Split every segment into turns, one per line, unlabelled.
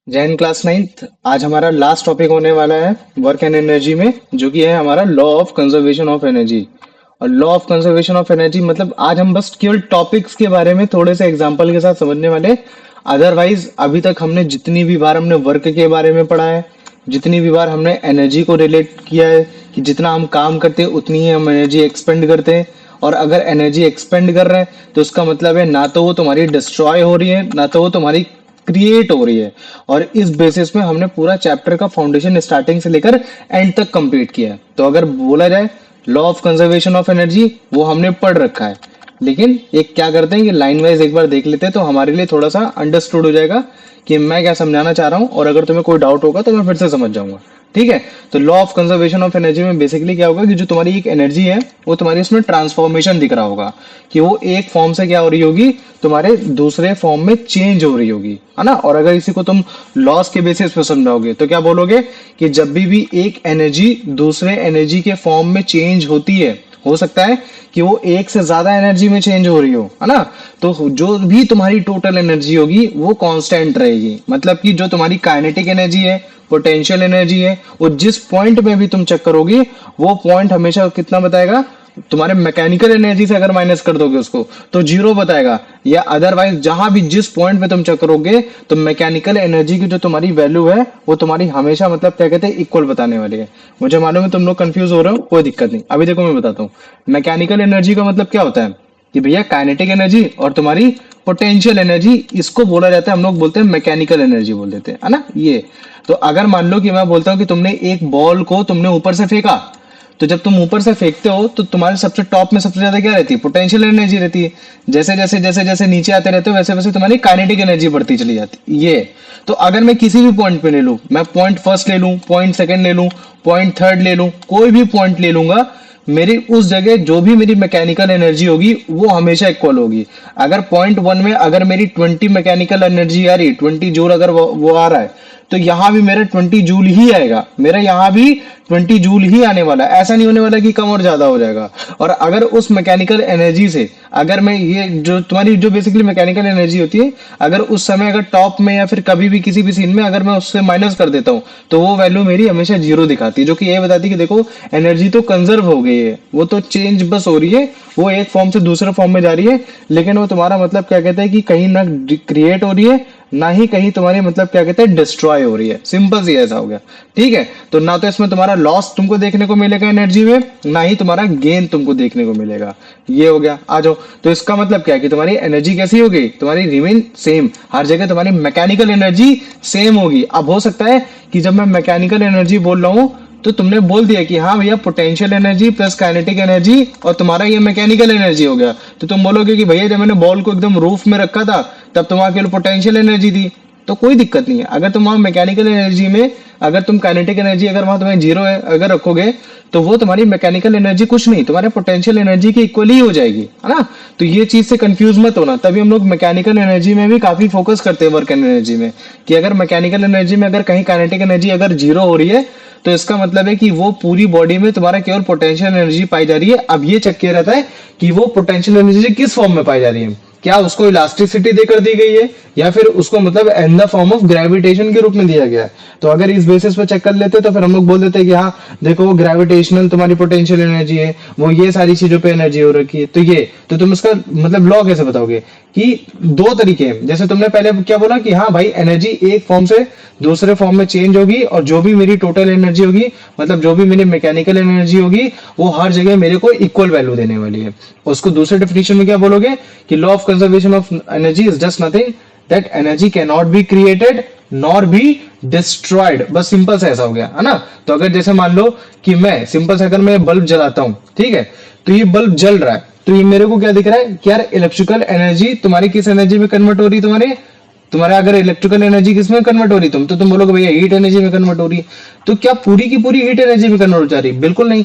Jain class ninth. आज हमारा last topic होने वाला है वर्क एंड एनर्जी में, जो कि है हमारा law of conservation of energy. और law of conservation of energy मतलब आज हम बस केवल टॉपिक्स के बारे में थोड़े से एग्जांपल के साथ समझने वाले। अदरवाइज अभी तक हमने जितनी भी बार हमने वर्क के बारे में पढ़ा है, जितनी भी बार हमने एनर्जी को रिलेट किया है कि जितना हम काम करते हैं उतनी ही हम एनर्जी एक्सपेंड करते हैं। और अगर एनर्जी एक्सपेंड कर रहे हैं तो उसका मतलब है ना तो वो तुम्हारी डिस्ट्रॉय हो रही है, ना तो वो तुम्हारी क्रिएट हो रही है। और इस बेसिस में हमने पूरा चैप्टर का फाउंडेशन स्टार्टिंग से लेकर एंड तक कंप्लीट किया है। तो अगर बोला जाए law of conservation of energy वो हमने पढ़ रखा है, लेकिन एक क्या करते हैं कि लाइन वाइज एक बार देख लेते हैं तो हमारे लिए थोड़ा सा अंडरस्टूड हो जाएगा कि मैं क्या समझाना चाह रहा हूँ। और अगर तुम्हें कोई डाउट होगा तो मैं फिर से समझ जाऊंगा। ठीक है। तो law of conservation of energy में बेसिकली क्या होगा कि जो तुम्हारी एक एनर्जी है वो तुम्हारी उसमें ट्रांसफॉर्मेशन दिख रहा होगा कि वो एक फॉर्म से क्या हो रही होगी, तुम्हारे दूसरे फॉर्म में चेंज हो रही होगी, है ना। और अगर इसी को तुम लॉस के बेसिस पे समझाओगे तो क्या बोलोगे कि जब भी एक एनर्जी दूसरे एनर्जी के फॉर्म में चेंज होती है, हो सकता है कि वो एक से ज्यादा एनर्जी में चेंज हो रही हो, है ना। तो जो भी तुम्हारी टोटल एनर्जी होगी वो कांस्टेंट रहेगी। मतलब कि जो तुम्हारी काइनेटिक एनर्जी है, पोटेंशियल एनर्जी है, वो जिस पॉइंट में भी तुम चेक करोगे वो पॉइंट हमेशा कितना बताएगा, तुम्हारे मैकेनिकल एनर्जी से अगर माइनस कर दोगे उसको तो जीरो बताएगा। या अदरवाइज जहां भी जिस पॉइंट पे तुम चेक करोगे तो मैकेनिकल एनर्जी की जो तुम्हारी वैल्यू है वो तुम्हारी हमेशा मतलब क्या कहते हैं, इक्वल बताने वाली है। मुझे मालूम है तुम लोग कंफ्यूज हो रहे हो, कोई दिक्कत नहीं। अभी देखो मैं बताता हूँ मैकेनिकल एनर्जी का मतलब क्या होता है कि भैया काइनेटिक एनर्जी और तुम्हारी पोटेंशियल एनर्जी, इसको बोला जाता है, हम लोग बोलते हैं मैकेनिकल एनर्जी बोल देते हैं, है ना ये। तो अगर मान लो कि मैं बोलता हूँ कि तुमने एक बॉल को तुमने ऊपर से फेंका, तो जब तुम ऊपर से फेंकते हो तो तुम्हारे सबसे टॉप में सबसे ज्यादा क्या रहती है, पोटेंशियल एनर्जी रहती है। जैसे जैसे जैसे जैसे नीचे आते रहते हो वैसे वैसे तुम्हारी काइनेटिक एनर्जी बढ़ती चली जाती है ये। तो अगर मैं किसी भी पॉइंट पे ले लूं, मैं पॉइंट फर्स्ट ले लूं, पॉइंट सेकंड ले लूं, पॉइंट थर्ड ले लूं, कोई भी पॉइंट ले लूंगा, मेरी उस जगह जो भी मेरी मैकेनिकल एनर्जी होगी वो हमेशा इक्वल होगी। अगर पॉइंट वन में अगर मेरी 20 मैकेनिकल एनर्जी आ रही, 20 जूल अगर वो आ रहा है, तो यहां भी मेरा 20 जूल ही आएगा, मेरा यहां भी 20 जूल ही आने वाला है। ऐसा नहीं होने वाला कि कम और ज्यादा हो जाएगा। और अगर उस मैकेनिकल एनर्जी से अगर मैं ये जो तुम्हारी जो बेसिकली मैकेनिकल एनर्जी होती है, अगर उस समय अगर टॉप में या फिर कभी भी किसी भी सीन में अगर मैं उससे माइनस कर देता हूँ तो वो वैल्यू मेरी हमेशा जीरो दिखाती है, जो कि ये बताती है कि देखो एनर्जी तो कंजर्व हो गई है, वो तो चेंज बस हो रही है, वो एक फॉर्म से दूसरे फॉर्म में जा रही है, लेकिन वो तुम्हारा मतलब क्या कहते हैं कि कहीं ना क्रिएट हो रही है, ना ही कहीं तुम्हारी मतलब क्या कहते हैं डिस्ट्रॉय हो रही है। सिंपल सी ऐसा हो गया। ठीक है। तो ना तो इसमें तुम्हारा लॉस तुमको देखने को मिलेगा एनर्जी में, ना ही तुम्हारा गेन तुमको देखने को मिलेगा। ये हो गया। आ जाओ। तो इसका मतलब क्या है कि तुम्हारी एनर्जी कैसी होगी, तुम्हारी रिमेन सेम, हर जगह तुम्हारी मैकेनिकल एनर्जी सेम होगी। अब हो सकता है कि जब मैं मैकेनिकल एनर्जी बोल रहा हूँ तो तुमने बोल दिया कि हाँ भैया potential energy plus kinetic energy और तुम्हारा ये मैकेनिकल एनर्जी हो गया, तो तुम बोलोगे कि भैया जब मैंने बॉल को एकदम रूफ में रखा था तब तुम्हारे केवल पोटेंशियल एनर्जी थी। तो कोई दिक्कत नहीं है। अगर तुम वहां मैकेनिकल एनर्जी में अगर तुम काइनेटिक एनर्जी अगर वहां तुम्हें जीरो है अगर रखोगे तो वो तुम्हारी मैकेनिकल एनर्जी कुछ नहीं, तुम्हारे पोटेंशियल एनर्जी की इक्वल ही हो जाएगी, है ना। तो ये चीज से कंफ्यूज मत होना। तभी हम लोग मैकेनिकल एनर्जी में भी काफी फोकस करते हैं वर्क एनर्जी में, कि अगर मैकेनिकल एनर्जी में अगर कहीं काइनेटिक एनर्जी अगर जीरो हो रही है तो इसका मतलब है कि वो पूरी बॉडी में तुम्हारा केवल पोटेंशियल एनर्जी पाई जा रही है। अब ये चेक किया रहता है कि वो पोटेंशियल एनर्जी किस फॉर्म में पाई जा रही है, क्या उसको इलास्टिसिटी देकर दी गई है या फिर उसको मतलब in the form of gravitation के रूप में दिया गया है। तो अगर इस बेसिस पे चेक कर लेते तो फिर हम लोग बोल देते हैं कि हाँ देखो वो ग्रेविटेशनल तुम्हारी पोटेंशियल एनर्जी है, वो ये सारी चीजों पे एनर्जी हो रखी है। तो ये तो तुम इसका मतलब लॉ कैसे बताओगे कि दो तरीके हैं। जैसे तुमने पहले क्या बोला कि हाँ भाई एनर्जी एक फॉर्म से दूसरे फॉर्म में चेंज होगी और जो भी मेरी टोटल एनर्जी होगी मतलब जो भी मेरी मैकेनिकल एनर्जी होगी वो हर जगह मेरे को इक्वल वैल्यू देने वाली है। उसको दूसरे डेफिनेशन में क्या बोलोगे कि law of conservation of energy is just nothing that energy can not be created nor be destroyed. बस सिंपल से ऐसा हो गया, है ना। तो अगर जैसे मान लो कि मैं सिंपल से अगर मैं बल्ब जलाता हूं, ठीक है, तो ये बल्ब जल रहा है, तो ये मेरे को क्या दिख रहा है कि यार इलेक्ट्रिकल एनर्जी तुम्हारी किस एनर्जी में कन्वर्ट हो रही है, तुम्हारे अगर इलेक्ट्रिकल एनर्जी किसमें कन्वर्ट हो रही तुम बोलोगे भैया हीट एनर्जी में कन्वर्ट हो रही है। तो क्या पूरी की पूरी हीट एनर्जी में कन्वर्ट हो जा रही है? बिल्कुल नहीं।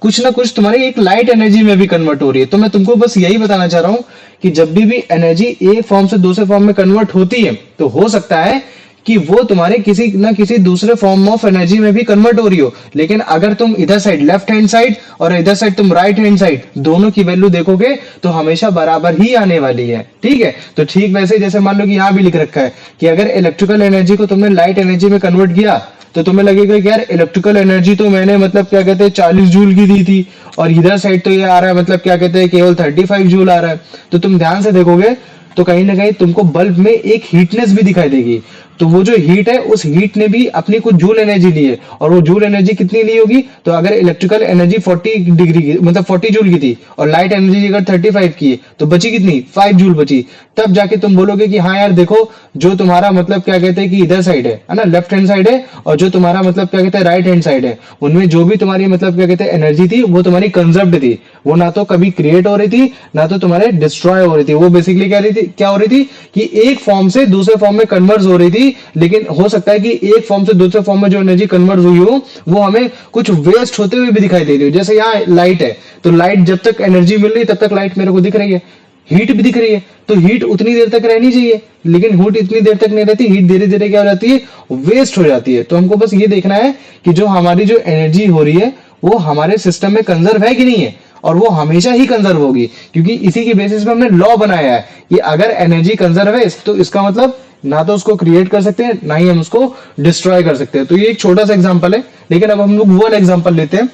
कुछ ना कुछ तुम्हारी एक लाइट एनर्जी में भी कन्वर्ट हो रही है। तो मैं तुमको बस यही बताना चाह रहा हूं कि जब भी एनर्जी एक फॉर्म से दूसरे फॉर्म में कन्वर्ट होती है तो हो सकता है कि वो तुम्हारे किसी ना किसी दूसरे फॉर्म ऑफ एनर्जी में भी कन्वर्ट हो रही हो। लेकिन अगर तुम इधर साइड लेफ्ट हैंड साइड और इधर साइड तुम राइट हैंड साइड दोनों की वैल्यू देखोगे तो हमेशा बराबर ही आने वाली है। ठीक है, तो ठीक वैसे जैसे मान लो कि यहाँ भी लिख रखा है कि अगर इलेक्ट्रिकल एनर्जी को तुमने लाइट एनर्जी में कन्वर्ट किया तो तुम्हें लगेगा कि यार इलेक्ट्रिकल एनर्जी तो मैंने मतलब क्या कहते हैं 40 जूल की दी थी और इधर साइड तो ये आ रहा है मतलब क्या कहते हैं केवल 35 जूल आ रहा है। तो तुम ध्यान से देखोगे तो कहीं ना कहीं तुमको बल्ब में एक हीटनेस भी दिखाई देगी। तो वो जो हीट है उस हीट ने भी अपनी कुछ जूल एनर्जी ली है और वो जूल एनर्जी कितनी ली होगी। तो अगर इलेक्ट्रिकल एनर्जी 40 डिग्री की मतलब 40 जूल की थी और लाइट एनर्जी अगर 35 की है तो बची कितनी 5 जूल बची। तब जाके तुम बोलोगे कि हाँ यार देखो जो तुम्हारा मतलब क्या कहते हैं कि इधर साइड है ना लेफ्ट हैंड साइड है और जो तुम्हारा मतलब क्या कहते हैं राइट हैंड साइड है उनमें जो भी तुम्हारी मतलब क्या कहते हैं एनर्जी थी वो तुम्हारी कंजर्व्ड थी। वो ना तो कभी क्रिएट हो रही थी ना तो तुम्हारे डिस्ट्रॉय हो रही थी। वो बेसिकली क्या हो रही थी कि एक फॉर्म से दूसरे फॉर्म में कन्वर्ट हो रही थी। लेकिन हो सकता है कि एक फॉर्म से दूसरे फॉर्म में जो एनर्जी कन्वर्ट हुई हो वो हमें कुछ वेस्ट होते हुए भी दिखाई दे रही हो। जैसे यहाँ लाइट है तो लाइट जब तक एनर्जी मिल रही है तब तक लाइट मेरे को दिख रही है, हीट भी दिख रही है। तो हीट उतनी देर तक रहनी चाहिए लेकिन हीट इतनी देर तक नहीं रहती, हीट धीरे धीरे क्या हो जाती है वेस्ट हो जाती है। तो हमको बस ये देखना है कि जो हमारी जो एनर्जी हो रही है वो हमारे सिस्टम में कंजर्व है कि नहीं है और वो हमेशा ही कंजर्व होगी क्योंकि इसी के बेसिस पे हमने लॉ बनाया है कि अगर एनर्जी कंजर्व है तो इसका मतलब ना तो उसको क्रिएट कर सकते हैं ना ही हम उसको डिस्ट्रॉय कर सकते हैं। तो ये एक छोटा सा एग्जांपल है लेकिन अब हम लोग वो वाला एग्जांपल लेते हैं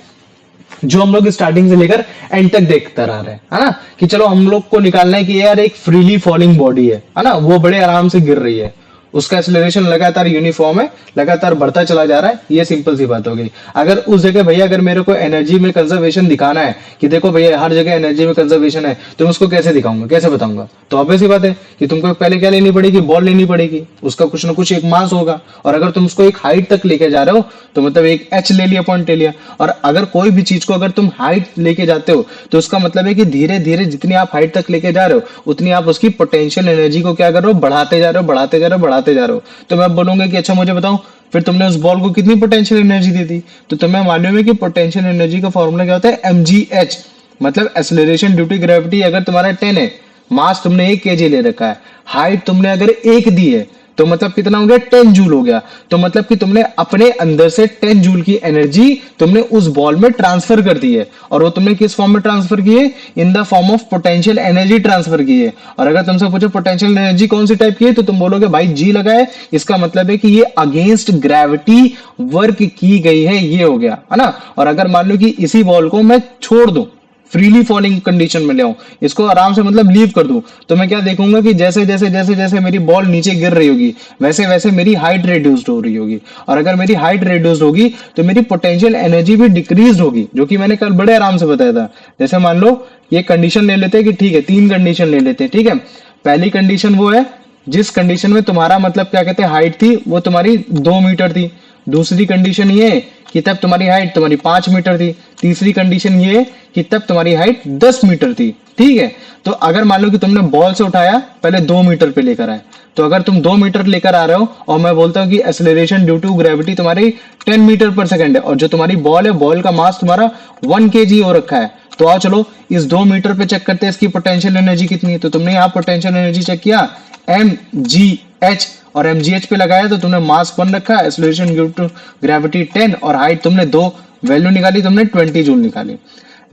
जो हम लोग स्टार्टिंग से लेकर एंड तक देखते आ रहे हैं, है ना। कि चलो हम लोग को निकालना है कि यार एक फ्रीली फॉलिंग बॉडी है ना, वो बड़े आराम से गिर रही है, उसका एक्सेलरेशन लगातार यूनिफॉर्म है, लगातार बढ़ता चला जा रहा है। ये सिंपल सी बात हो गई। अगर उस जगह भैया अगर मेरे को एनर्जी में कंजर्वेशन दिखाना है कि देखो भैया हर जगह एनर्जी में कंजर्वेशन है तो मैं उसको कैसे दिखाऊंगा, कैसे बताऊंगा। तो ऑब्वियस सी बात है कि तुमको पहले क्या लेनी पड़ेगी, बॉल लेनी पड़ेगी, उसका कुछ ना कुछ एक मास होगा और अगर तुम उसको एक हाइट तक लेके जा रहे हो तो मतलब एक एच ले लिया, पॉइंट ले लिया। और अगर कोई भी चीज को अगर तुम हाइट लेके जाते हो तो उसका मतलब है कि धीरे धीरे जितनी आप हाइट तक लेके जा रहे हो उतनी आप उसकी पोटेंशियल एनर्जी को क्या कर रहे हो, बढ़ाते जा रहे हो, बढ़ाते जा रहे हो, बढ़ाते जा रहे हो। तो मैं बोलूंगा कि अच्छा मुझे बताओ फिर तुमने उस बॉल को कितनी पोटेंशियल एनर्जी दी थी। तो तुम्हें मालूम है कि पोटेंशियल एनर्जी का फॉर्मूला क्या होता है, mgh, मतलब एक्सेलरेशन ड्यू टू ग्रेविटी। अगर तुम्हारा 10 है, मास तुमने 1 kg ले रखा है, हाइट तुमने अगर 1 दी है तो मतलब कितना हो गया, 10 जूल हो गया। तो मतलब कि तुमने अपने अंदर से 10 जूल की एनर्जी तुमने उस बॉल में ट्रांसफर कर दी है। और वो तुमने किस फॉर्म में ट्रांसफर की है, in the form of potential energy transfer की है। और अगर तुमसे पूछो पोटेंशियल एनर्जी कौन सी टाइप की है तो तुम बोलोगे भाई जी लगा है, इसका मतलब है कि ये अगेंस्ट ग्रेविटी वर्क की गई है, ये हो गया, है ना। और अगर मान लो कि इसी बॉल को मैं छोड़ दूं, फ्रीली फॉलिंग कंडीशन में ले आऊं, इसको आराम से मतलब लीव कर दूं, तो मैं क्या देखूंगा कि जैसे जैसे जैसे जैसे मेरी बॉल नीचे गिर रही होगी वैसे वैसे मेरी हाइट रिड्यूस्ड हो रही होगी। और अगर मेरी हाइट रिड्यूस्ड होगी तो मेरी पोटेंशियल एनर्जी भी डिक्रीज होगी, जो कि मैंने कल बड़े आराम से बताया था। जैसे मान लो ये कंडीशन ले लेते हैं कि ठीक है, 3 कंडीशन ले लेते हैं, ठीक है। पहली कंडीशन वो है जिस कंडीशन में तुम्हारा मतलब क्या कहते हैं हाइट थी वो तुम्हारी 2 मीटर थी। दूसरी कंडीशन ये कि तब तुम्हारी हाइट तुम्हारी 5 मीटर थी। तीसरी कंडीशन ये कि तब तुम्हारी हाइट 10 मीटर थी, ठीक है। तो अगर मान लो कि तुमने बॉल से उठाया, पहले 2 मीटर पे लेकर आए, तो अगर तुम 2 मीटर लेकर आ रहे हो और मैं बोलता हूँ कि एक्सेलरेशन ड्यू टू ग्रेविटी तुम्हारी 10 मीटर पर सेकंड है और जो तुम्हारी बॉल है, बॉल का मास तुम्हारा 1 kg हो रखा है, तो आओ चलो इस 2 मीटर पे चेक करते हैं इसकी पोटेंशियल एनर्जी कितनी है। तो तुमने यहाँ पोटेंशियल एनर्जी चेक किया mgh, और mgh पे लगाया तो तुमने मास 1 रखा, एक्सेलरेशन ड्यू टू ग्रेविटी 10 और हाइट तुमने 2, वैल्यू निकाली तुमने 20 जूल निकाली।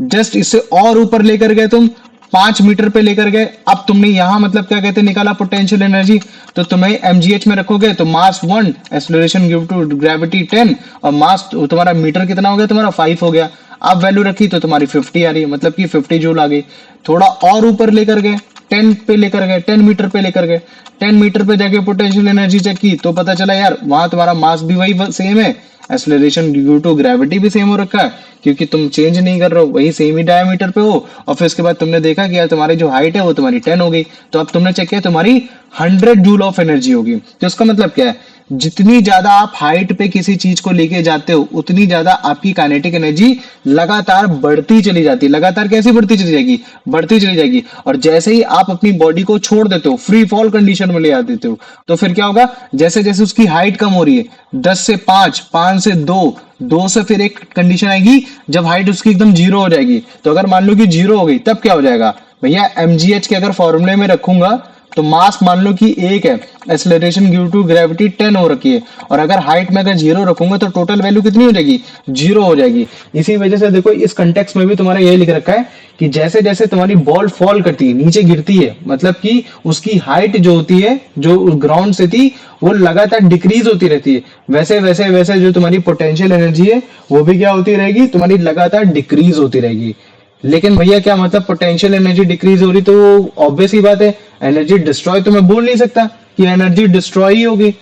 जस्ट इससे और ऊपर लेकर गए तुम 5 मीटर पे लेकर गए, अब तुमने यहां मतलब क्या कहते हैं निकाला पोटेंशियल एनर्जी, तो तुम्हें mgh में रखोगे तो मास 1, एक्सेलरेशन ड्यू टू ग्रेविटी 10 और मास तुम्हारा मीटर कितना हो गया, तुम्हारा 5 हो गया। अब वैल्यू रखी तो तुम्हारी 50 आ रही है, मतलब कि 50 जूल आ गई। थोड़ा और ऊपर लेकर गए, 10 पे लेकर गए, 10 मीटर पे लेकर गए, 10 मीटर पे जाके पोटेंशियल एनर्जी चेक की तो पता चला यार वहां तुम्हारा मास भी वही सेम है, एक्सेलरेशन ड्यू टू ग्रेविटी भी सेम हो रखा है, क्योंकि तुम चेंज नहीं कर रहे हो, वही सेम ही डायमीटर पे हो। और फिर उसके बाद तुमने देखा कि यार तुम्हारी जो हाइट है वो तुम्हारी 10 हो गई, तो अब तुमने चेक किया तुम्हारी 100 जूल ऑफ एनर्जी होगी। तो इसका मतलब क्या है, जितनी ज्यादा आप हाइट पे किसी चीज को लेके जाते हो उतनी ज्यादा आपकी काइनेटिक एनर्जी लगातार बढ़ती चली जाती है। लगातार कैसे बढ़ती चली जाएगी, बढ़ती चली जाएगी। और जैसे ही आप अपनी बॉडी को छोड़ देते हो, फ्री फॉल कंडीशन में ले आ देते हो, तो फिर क्या होगा, जैसे जैसे उसकी हाइट कम हो रही है, 10 से 5, 5 से 2, 2 से फिर एक कंडीशन आएगी जब हाइट उसकी एकदम 0 हो जाएगी। तो अगर मान लो कि 0 हो गई तब क्या हो जाएगा भैया, mgh के अगर फॉर्मूले में रखूंगा तो मास मान लो कि 1 है, एक्सेलरेशन ड्यू टू ग्रेविटी 10 हो रखी है, और अगर हाइट में अगर 0 रखूंगा तो टोटल वैल्यू कितनी हो जाएगी, 0 हो जाएगी। इसी वजह से देखो इस कंटेक्स्ट में भी तुम्हारा यही लिख रखा है कि जैसे जैसे तुम्हारी बॉल फॉल करती है, नीचे गिरती है, मतलब कि उसकी हाइट जो होती है, जो ग्राउंड से थी, वो लगातार डिक्रीज होती रहती है, वैसे वैसे वैसे जो तुम्हारी पोटेंशियल एनर्जी है वो भी क्या होती रहेगी, तुम्हारी लगातार डिक्रीज होती रहेगी। लेकिन भैया क्या मतलब पोटेंशियल एनर्जी डिक्रीज हो रही, तो ऑब्वियस ही बात है एनर्जी डिस्ट्रॉय तो मैं बोल नहीं सकता कि एनर्जी डिस्ट्रॉय ही होगी,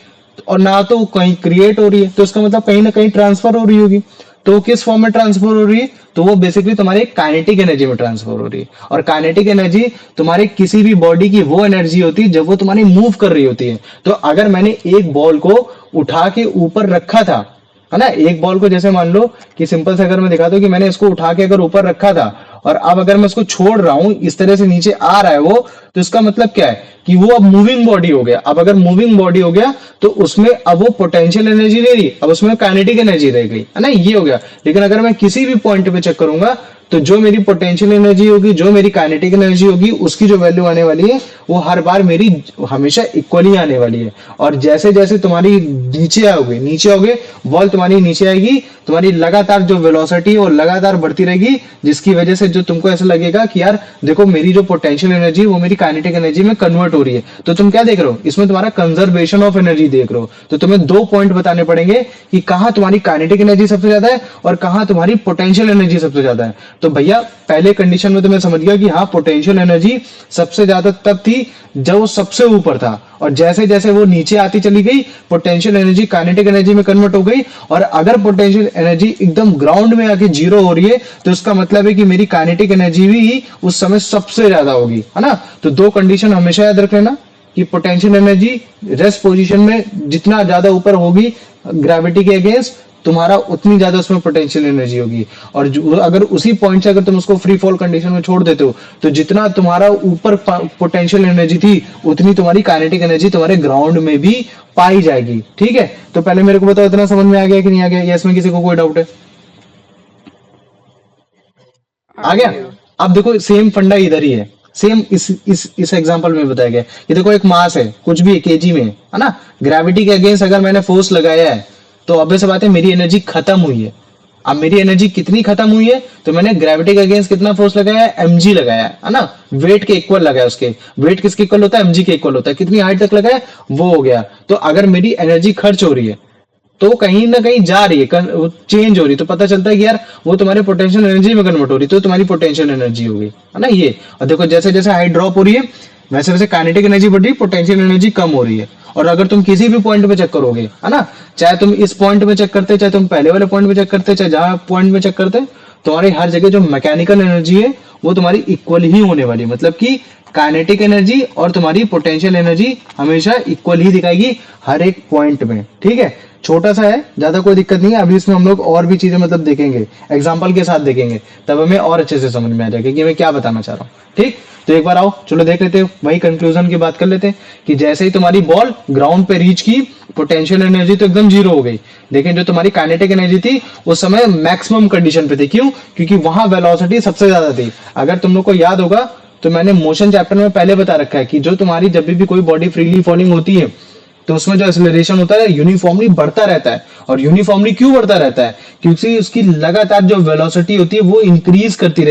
और ना तो कहीं क्रिएट हो रही है, तो इसका मतलब कहीं ना कहीं ट्रांसफर हो रही होगी। तो किस फॉर्म में ट्रांसफर हो रही है, तो वो बेसिकली तुम्हारे काइनेटिक एनर्जी में ट्रांसफर हो रही है। और काइनेटिक एनर्जी तुम्हारे किसी भी बॉडी की वो एनर्जी होती है जब वो तुम्हारी मूव कर रही होती है। तो अगर मैंने एक बॉल को उठा के ऊपर रखा था, है ना, एक बॉल को जैसे मान लो कि सिंपल से अगर मैं दिखाता हूँ कि मैंने इसको उठा के अगर ऊपर रखा था, और अब अगर मैं इसको छोड़ रहा हूं, इस तरह से नीचे आ रहा है वो, तो इसका मतलब क्या है कि वो अब मूविंग बॉडी हो गया। अब अगर मूविंग बॉडी हो गया तो उसमें अब वो पोटेंशियल एनर्जी नहीं रही, अब उसमें काइनेटिक एनर्जी रह गई, है ना, ये हो गया। लेकिन अगर मैं किसी भी पॉइंट पे चेक करूंगा तो जो मेरी पोटेंशियल एनर्जी होगी, जो मेरी काइनेटिक एनर्जी होगी, उसकी जो वैल्यू आने वाली है वो हर बार मेरी हमेशा इक्वली आने वाली है। और जैसे जैसे तुम्हारी नीचे आओगे बॉल तुम्हारी नीचे आएगी, तुम्हारी लगातार जो वेलोसिटी और लगातार बढ़ती रहेगी, जिसकी वजह से जो तुमको ऐसा लगेगा कि यार देखो मेरी जो पोटेंशियल एनर्जी वो मेरी काइनेटिक एनर्जी में कन्वर्ट हो रही है। तो तुम क्या देख रहे हो इसमें, तुम्हारा कंजर्वेशन ऑफ एनर्जी देख रहे हो। तो तुम्हें 2 पॉइंट बताने पड़ेंगे कि कहां तुम्हारी काइनेटिक एनर्जी सबसे ज्यादा है और कहां तुम्हारी पोटेंशियल एनर्जी सबसे ज्यादा है। तो भैया पहले कंडीशन में तो मैं समझ गया कि हाँ पोटेंशियल एनर्जी सबसे ज्यादा तब थी जब वो सबसे ऊपर था, और जैसे जैसे वो नीचे आती चली गई पोटेंशियल एनर्जी काइनेटिक एनर्जी में कन्वर्ट हो गई। और अगर पोटेंशियल एनर्जी एकदम ग्राउंड में आके 0 हो रही है तो इसका मतलब है कि मेरी काइनेटिक एनर्जी भी उस समय सबसे ज्यादा होगी, है ना। तो 2 कंडीशन हमेशा याद रख लेना कि पोटेंशियल एनर्जी रेस्ट पोजीशन में जितना ज्यादा ऊपर होगी ग्रेविटी के अगेंस्ट, तुम्हारा उतनी ज्यादा उसमें पोटेंशियल एनर्जी होगी। और अगर उसी पॉइंट से अगर तुम उसको फ्री फॉल कंडीशन में छोड़ देते हो तो जितना तुम्हारा ऊपर पोटेंशियल एनर्जी थी उतनी तुम्हारी काइनेटिक एनर्जी तुम्हारे ग्राउंड में भी पाई जाएगी। ठीक है, तो पहले मेरे को बताओ इतना समझ में आ गया कि नहीं आ गया, या इसमें किसी को कोई डाउट है?
आ
आ गया।
गया।
अब देखो सेम फंडा इधर ही है, सेम इस एग्जांपल में बताया गया कि देखो एक मास है, कुछ भी केजी में, है ना, ग्रेविटी के अगेंस्ट अगर मैंने फोर्स लगाया है तो ऑब्वियस सी बात है मेरी एनर्जी खत्म हुई है। अब मेरी एनर्जी कितनी खत्म हुई है, तो मैंने ग्रेविटी के अगेंस्ट कितना फोर्स लगाया है, mg लगाया है ना, वेट के इक्वल लगाया, उसके वेट किसके इक्वल होता है, mg के इक्वल होता है, कितनी हाइट तक लगाया वो हो गया। तो अगर मेरी एनर्जी खर्च हो रही है तो कहीं ना कहीं जा रही है, चेंज हो रही है, तो पता चलता है कि यार वो तुम्हारे पोटेंशियल एनर्जी में कन्वर्ट हो रही है, तो तुम्हारी पोटेंशियल एनर्जी हो गई, है ना ये। और देखो जैसे जैसे हाइट ड्रॉप हो रही है वैसे वैसे काइनेटिक एनर्जी बढ़ रही है, पोटेंशियल एनर्जी कम हो रही है। और अगर तुम किसी भी पॉइंट पे चेक करोगे, है ना, चाहे तुम इस पॉइंट पे चेक करते, चाहे तुम पहले वाले पॉइंट पे चेक करते, चाहे जहां पॉइंट में चेक करते, तुम्हारी हर जगह जो मैकेनिकल एनर्जी है वो तुम्हारी इक्वल ही होने वाली, मतलब कि काइनेटिक एनर्जी और तुम्हारी पोटेंशियल एनर्जी हमेशा इक्वल ही दिखाएगी हर एक पॉइंट में। ठीक है, छोटा सा है, ज्यादा कोई दिक्कत नहीं है। अभी इसमें हम लोग और भी चीजें मतलब देखेंगे, एग्जाम्पल के साथ देखेंगे, तब हमें और अच्छे से समझ में आ जाएगा कि मैं क्या बताना चाह रहा हूँ। ठीक, तो एक बार आओ चलो देख लेते हैं, वही कंक्लूजन की बात कर लेते हैं कि जैसे ही तुम्हारी बॉल ग्राउंड पे रीच की पोटेंशियल एनर्जी तो एकदम 0 हो गई, लेकिन जो तुम्हारी काइनेटिक एनर्जी थी उस समय मैक्सिमम कंडीशन पे थी। क्यों? क्योंकि वहां वेलोसिटी सबसे ज्यादा थी। अगर तुम लोग को याद होगा तो मैंने मोशन चैप्टर में पहले बता रखा है कि जो तुम्हारी जब भी कोई बॉडी फ्रीली फॉलिंग होती है तो उसमें जो एक्सेलरेशन होता है यूनिफॉर्मली बढ़ता रहता है। और यूनिफॉर्मली क्यों बढ़ता रहता है? क्योंकि उसकी लगातार जो वेलोसिटी होती है वो इंक्रीज करती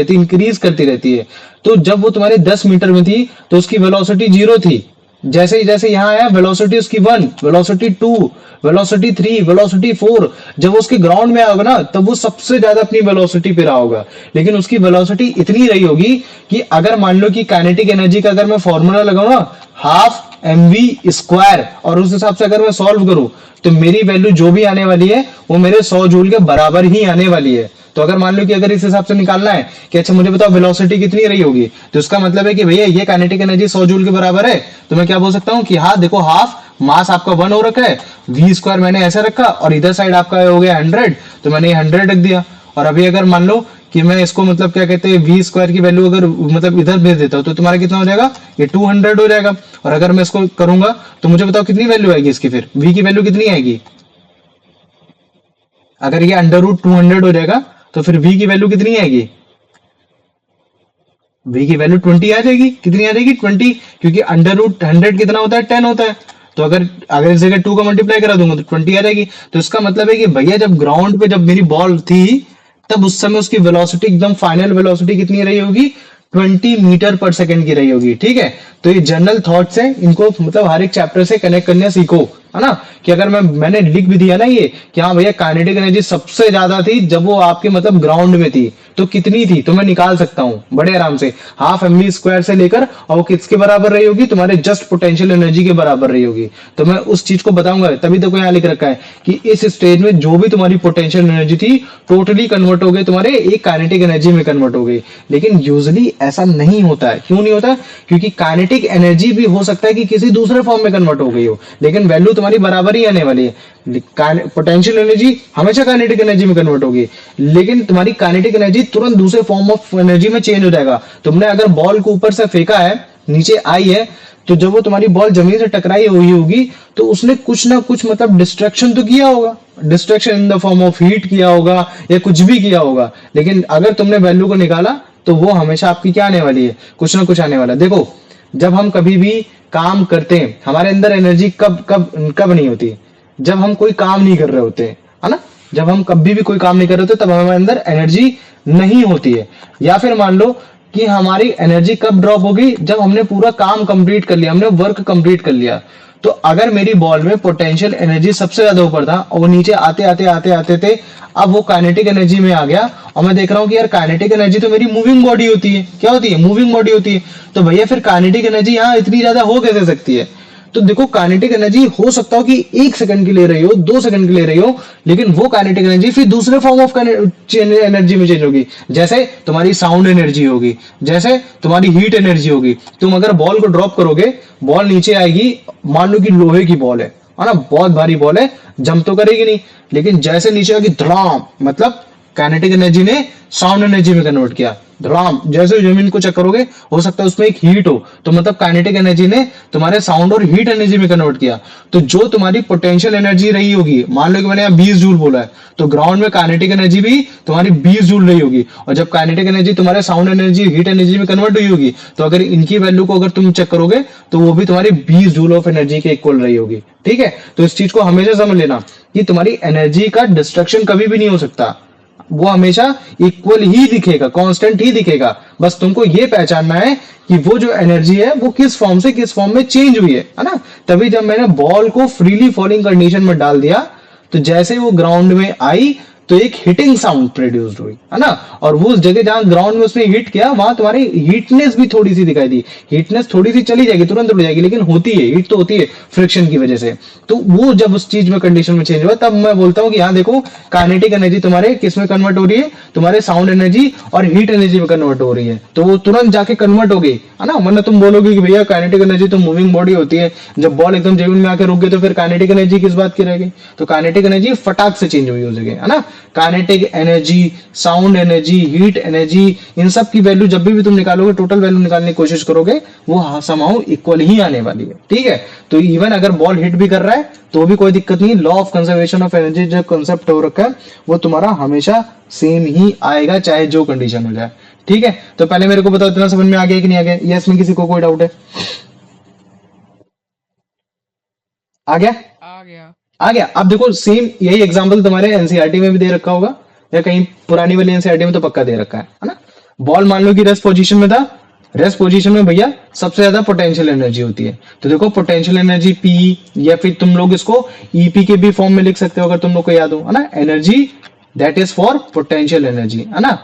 रहती है। तो जब वो तुम्हारे 10 मीटर में थी तो उसकी वेलोसिटी 0 थी, जैसे ही जैसे यहाँ आया वेलोसिटी उसकी 1, वेलोसिटी 2, वेलोसिटी 3, वेलोसिटी 4, जब उसके ग्राउंड में आएगा ना तब वो सबसे ज्यादा अपनी वेलोसिटी पे रहा होगा। लेकिन उसकी वेलोसिटी इतनी रही होगी कि अगर मान लो कि काइनेटिक एनर्जी का अगर मैं फॉर्मूला लगाऊं ना, हाफ mv², और उस हिसाब से अगर मैं सॉल्व करूं तो मेरी वैल्यू जो भी आने वाली है वो मेरे 100 जूल के बराबर ही आने वाली है। तो अगर मान लो कि अगर इस हिसाब से निकालना है कि अच्छा मुझे बताओ वेलोसिटी कितनी रही होगी, तो इसका मतलब है कि भैया ये काइनेटिक एनर्जी 100 जूल के बराबर है, तो मैं क्या बोल सकता हूँ कि हाँ देखो हाफ मास आपका 1 हो रखा है, v² मैंने ऐसा रखा और इधर साइड आपका हो गया 100, तो मैंने ये 100 रख दिया। और अभी अगर मान लो कि मैं इसको मतलब क्या कहते हैं v² की वैल्यू अगर मतलब इधर भेज देता हूँ तो तुम्हारा कितना हो जाएगा, ये 200 हो जाएगा। और अगर मैं इसको करूंगा तो मुझे बताओ कितनी वैल्यू आएगी इसकी, फिर v की वैल्यू कितनी आएगी? अगर ये √200 हो जाएगा तो फिर v की वैल्यू कितनी आएगी? v की वैल्यू 20 आ जाएगी। कितनी आ जाएगी? 20, क्योंकि अंडर रूट 100 कितना होता है? 10 होता है। तो अगर अगर इस जगह 2 का मल्टीप्लाई करा दूंगा तो 20 आ जाएगी। तो इसका मतलब है कि भैया जब ग्राउंड पे जब मेरी बॉल थी, तब उस समय उसकी वेलोसिटी एकदम फाइनल वेलोसिटी कितनी रही होगी? 20 मीटर पर सेकंड की रही होगी। ठीक है, तो ये जनरल थॉट्स है, इनको मतलब हर एक चैप्टर से कनेक्ट करने सीखो, है ना। कि अगर मैंने लिख भी दिया ना ये कि हाँ भैया काइनेटिक एनर्जी सबसे ज्यादा थी जब वो आपके मतलब ग्राउंड में थी, तो कितनी थी तो मैं निकाल सकता हूँ बड़े आराम से। हाफ एम स्क्वायर से लेकर और वो किसके बराबर रही होगी? तुम्हारे जस्ट पोटेंशियल एनर्जी के बराबर रही होगी। तो मैं उस चीज को बताऊंगा, तभी तो यहाँ लिख रखा है कि इस स्टेज में जो भी तुम्हारी पोटेंशियल एनर्जी थी टोटली कन्वर्ट हो गई तुम्हारे एक काइनेटिक एनर्जी में कन्वर्ट हो गई। लेकिन यूजुअली ऐसा नहीं होता है। क्यों नहीं होता? क्योंकि काइनेटिक एनर्जी भी हो सकता है कि किसी दूसरे फॉर्म में कन्वर्ट हो गई हो, लेकिन वैल्यू तुम्हारी बराबर ही आने वाली है। पोटेंशियल एनर्जी हमेशा काइनेटिक एनर्जी में कन्वर्ट होगी, लेकिन तुम्हारी काइनेटिक एनर्जी तुरंत दूसरे फॉर्म ऑफ एनर्जी में चेंज हो जाएगा। तुमने अगर बॉल को ऊपर से फेंका है, नीचे आई है, तो जब वो तुम्हारी बॉल जमीन से टकराई हुई होगी तो उसने कुछ ना कुछ मतलब डिस्ट्रक्शन तो किया होगा, destruction in the form of heat किया होगा या कुछ भी किया होगा। लेकिन अगर तुमने वैल्यू को निकाला तो वो हमेशा आपकी क्या आने वाली है? कुछ ना कुछ आने वाला है। देखो, जब हम कभी भी काम करते हैं हमारे अंदर एनर्जी कब कब कब नहीं होती? जब हम कोई काम नहीं कर रहे होते, है ना। जब हम कभी भी कोई काम नहीं कर रहे होते तब हमारे अंदर एनर्जी नहीं होती है। या फिर मान लो कि हमारी एनर्जी कब ड्रॉप होगी? जब हमने पूरा काम कंप्लीट कर लिया, हमने वर्क कंप्लीट कर लिया। तो अगर मेरी बॉल में पोटेंशियल एनर्जी सबसे ज्यादा ऊपर था और वो नीचे आते आते आते आते थे, अब वो काइनेटिक एनर्जी में आ गया और मैं देख रहा हूं कि यार काइनेटिक एनर्जी तो मेरी मूविंग बॉडी होती है। क्या होती है? मूविंग बॉडी होती है। तो भैया फिर काइनेटिक एनर्जी यहाँ इतनी ज्यादा हो कैसे सकती है? तो देखो, काइनेटिक एनर्जी हो सकता हो कि 1 सेकंड के लिए रही हो, 2 सेकंड के लिए रही हो, लेकिन वो काइनेटिक एनर्जी फिर दूसरे फॉर्म ऑफ एनर्जी में चेंज होगी। जैसे तुम्हारी साउंड एनर्जी होगी, जैसे तुम्हारी हीट एनर्जी होगी। तुम अगर बॉल को ड्रॉप करोगे, बॉल नीचे आएगी, मान लो कि लोहे की बॉल है ना, बहुत भारी बॉल है, जंप तो करेगी नहीं, लेकिन जैसे नीचे आएगी धड़ाम, मतलब काइनेटिक एनर्जी ने साउंड एनर्जी में कन्वर्ट किया। धड़ाम, जैसे जमीन को चेक करोगे हो सकता है उसमें एक हीट हो, तो मतलब काइनेटिक एनर्जी ने तुम्हारे साउंड और हीट एनर्जी में कन्वर्ट किया। तो जो तुम्हारी पोटेंशियल एनर्जी रही होगी, मान लो कि मैंने यहाँ 20 जूल बोला है, तो ग्राउंड में काइनेटिक एनर्जी भी तुम्हारी 20 जूल रही होगी। और जब काइनेटिक एनर्जी तुम्हारे साउंड एनर्जी हीट एनर्जी में कन्वर्ट हुई होगी, तो अगर इनकी वैल्यू को अगर तुम चेक करोगे तो वो भी तुम्हारी 20 जूल ऑफ एनर्जी के इक्वल रही होगी। ठीक है, तो इस चीज को हमेशा समझ लेना कि तुम्हारी एनर्जी का डिस्ट्रक्शन कभी भी नहीं हो सकता, वो हमेशा इक्वल ही दिखेगा, कांस्टेंट ही दिखेगा। बस तुमको ये पहचानना है कि वो जो एनर्जी है वो किस फॉर्म से किस फॉर्म में चेंज हुई है ना। तभी जब मैंने बॉल को फ्रीली फॉलिंग कंडीशन में डाल दिया, तो जैसे वो ग्राउंड में आई तो एक हिटिंग साउंड प्रोड्यूस हुई, है ना। और वो उस जगह जहां ग्राउंड में उसने हिट किया, वहां तुम्हारी हीटनेस भी थोड़ी सी दिखाई दी। हीटनेस थोड़ी सी चली जाएगी, तुरंत उड़ जाएगी, लेकिन होती है, हीट तो होती है फ्रिक्शन की वजह से। तो वो जब उस चीज में कंडीशन में चेंज हुआ, तब मैं बोलता हूँ कि यहाँ देखो, काइनेटिक एनर्जी तुम्हारे किस में कन्वर्ट हो रही है? तुम्हारे साउंड एनर्जी और हीट एनर्जी में कन्वर्ट हो रही है। तो वो तुरंत जाके कन्वर्ट हो गई, है ना। वरना तुम बोलोगे कि भैया काइनेटिक एनर्जी तो मूविंग बॉडी होती है, जब बॉल एकदम जमीन में आके रुक गई तो फिर काइनेटिक एनर्जी किस बात की रहेगी? तो काइनेटिक एनर्जी फटाक से चेंज हुई हो जगह, है ना। Kinetic energy, sound energy, heat energy, इन सब की वैल्यू जब भी तुम निकालोगे, टोटल वैल्यू निकालने की कोशिश करोगे, वो समहाउ इक्वल ही आने वाली है। ठीक है, तो इवन अगर बॉल हिट भी कर रहा है तो भी कोई दिक्कत नहीं। Law of conservation of energy जो कंसेप्ट हो रखा है वो तुम्हारा हमेशा सेम ही आएगा, चाहे जो कंडीशन हो जाए। ठीक है, तो पहले मेरे को बताओ इतना समझ में आ गया कि नहीं आ गया, या इसमें किसी को कोई डाउट है? आ गया?
आ गया।
आ गया। अब देखो, सेम यही एग्जांपल तुम्हारे एनसीईआरटी में भी दे रखा होगा, या कहीं पुरानी वाली एनसीईआरटी में तो पक्का दे रखा है ना। बॉल मान लो कि रेस्ट पोजीशन में था, रेस्ट पोजीशन में भैया सबसे ज्यादा पोटेंशियल एनर्जी होती है। तो देखो, पोटेंशियल एनर्जी पी, या फिर तुम लोग इसको ईपी के भी फॉर्म में लिख सकते हो अगर तुम लोग को याद हो, है ना। Energy that is for potential energy, है ना।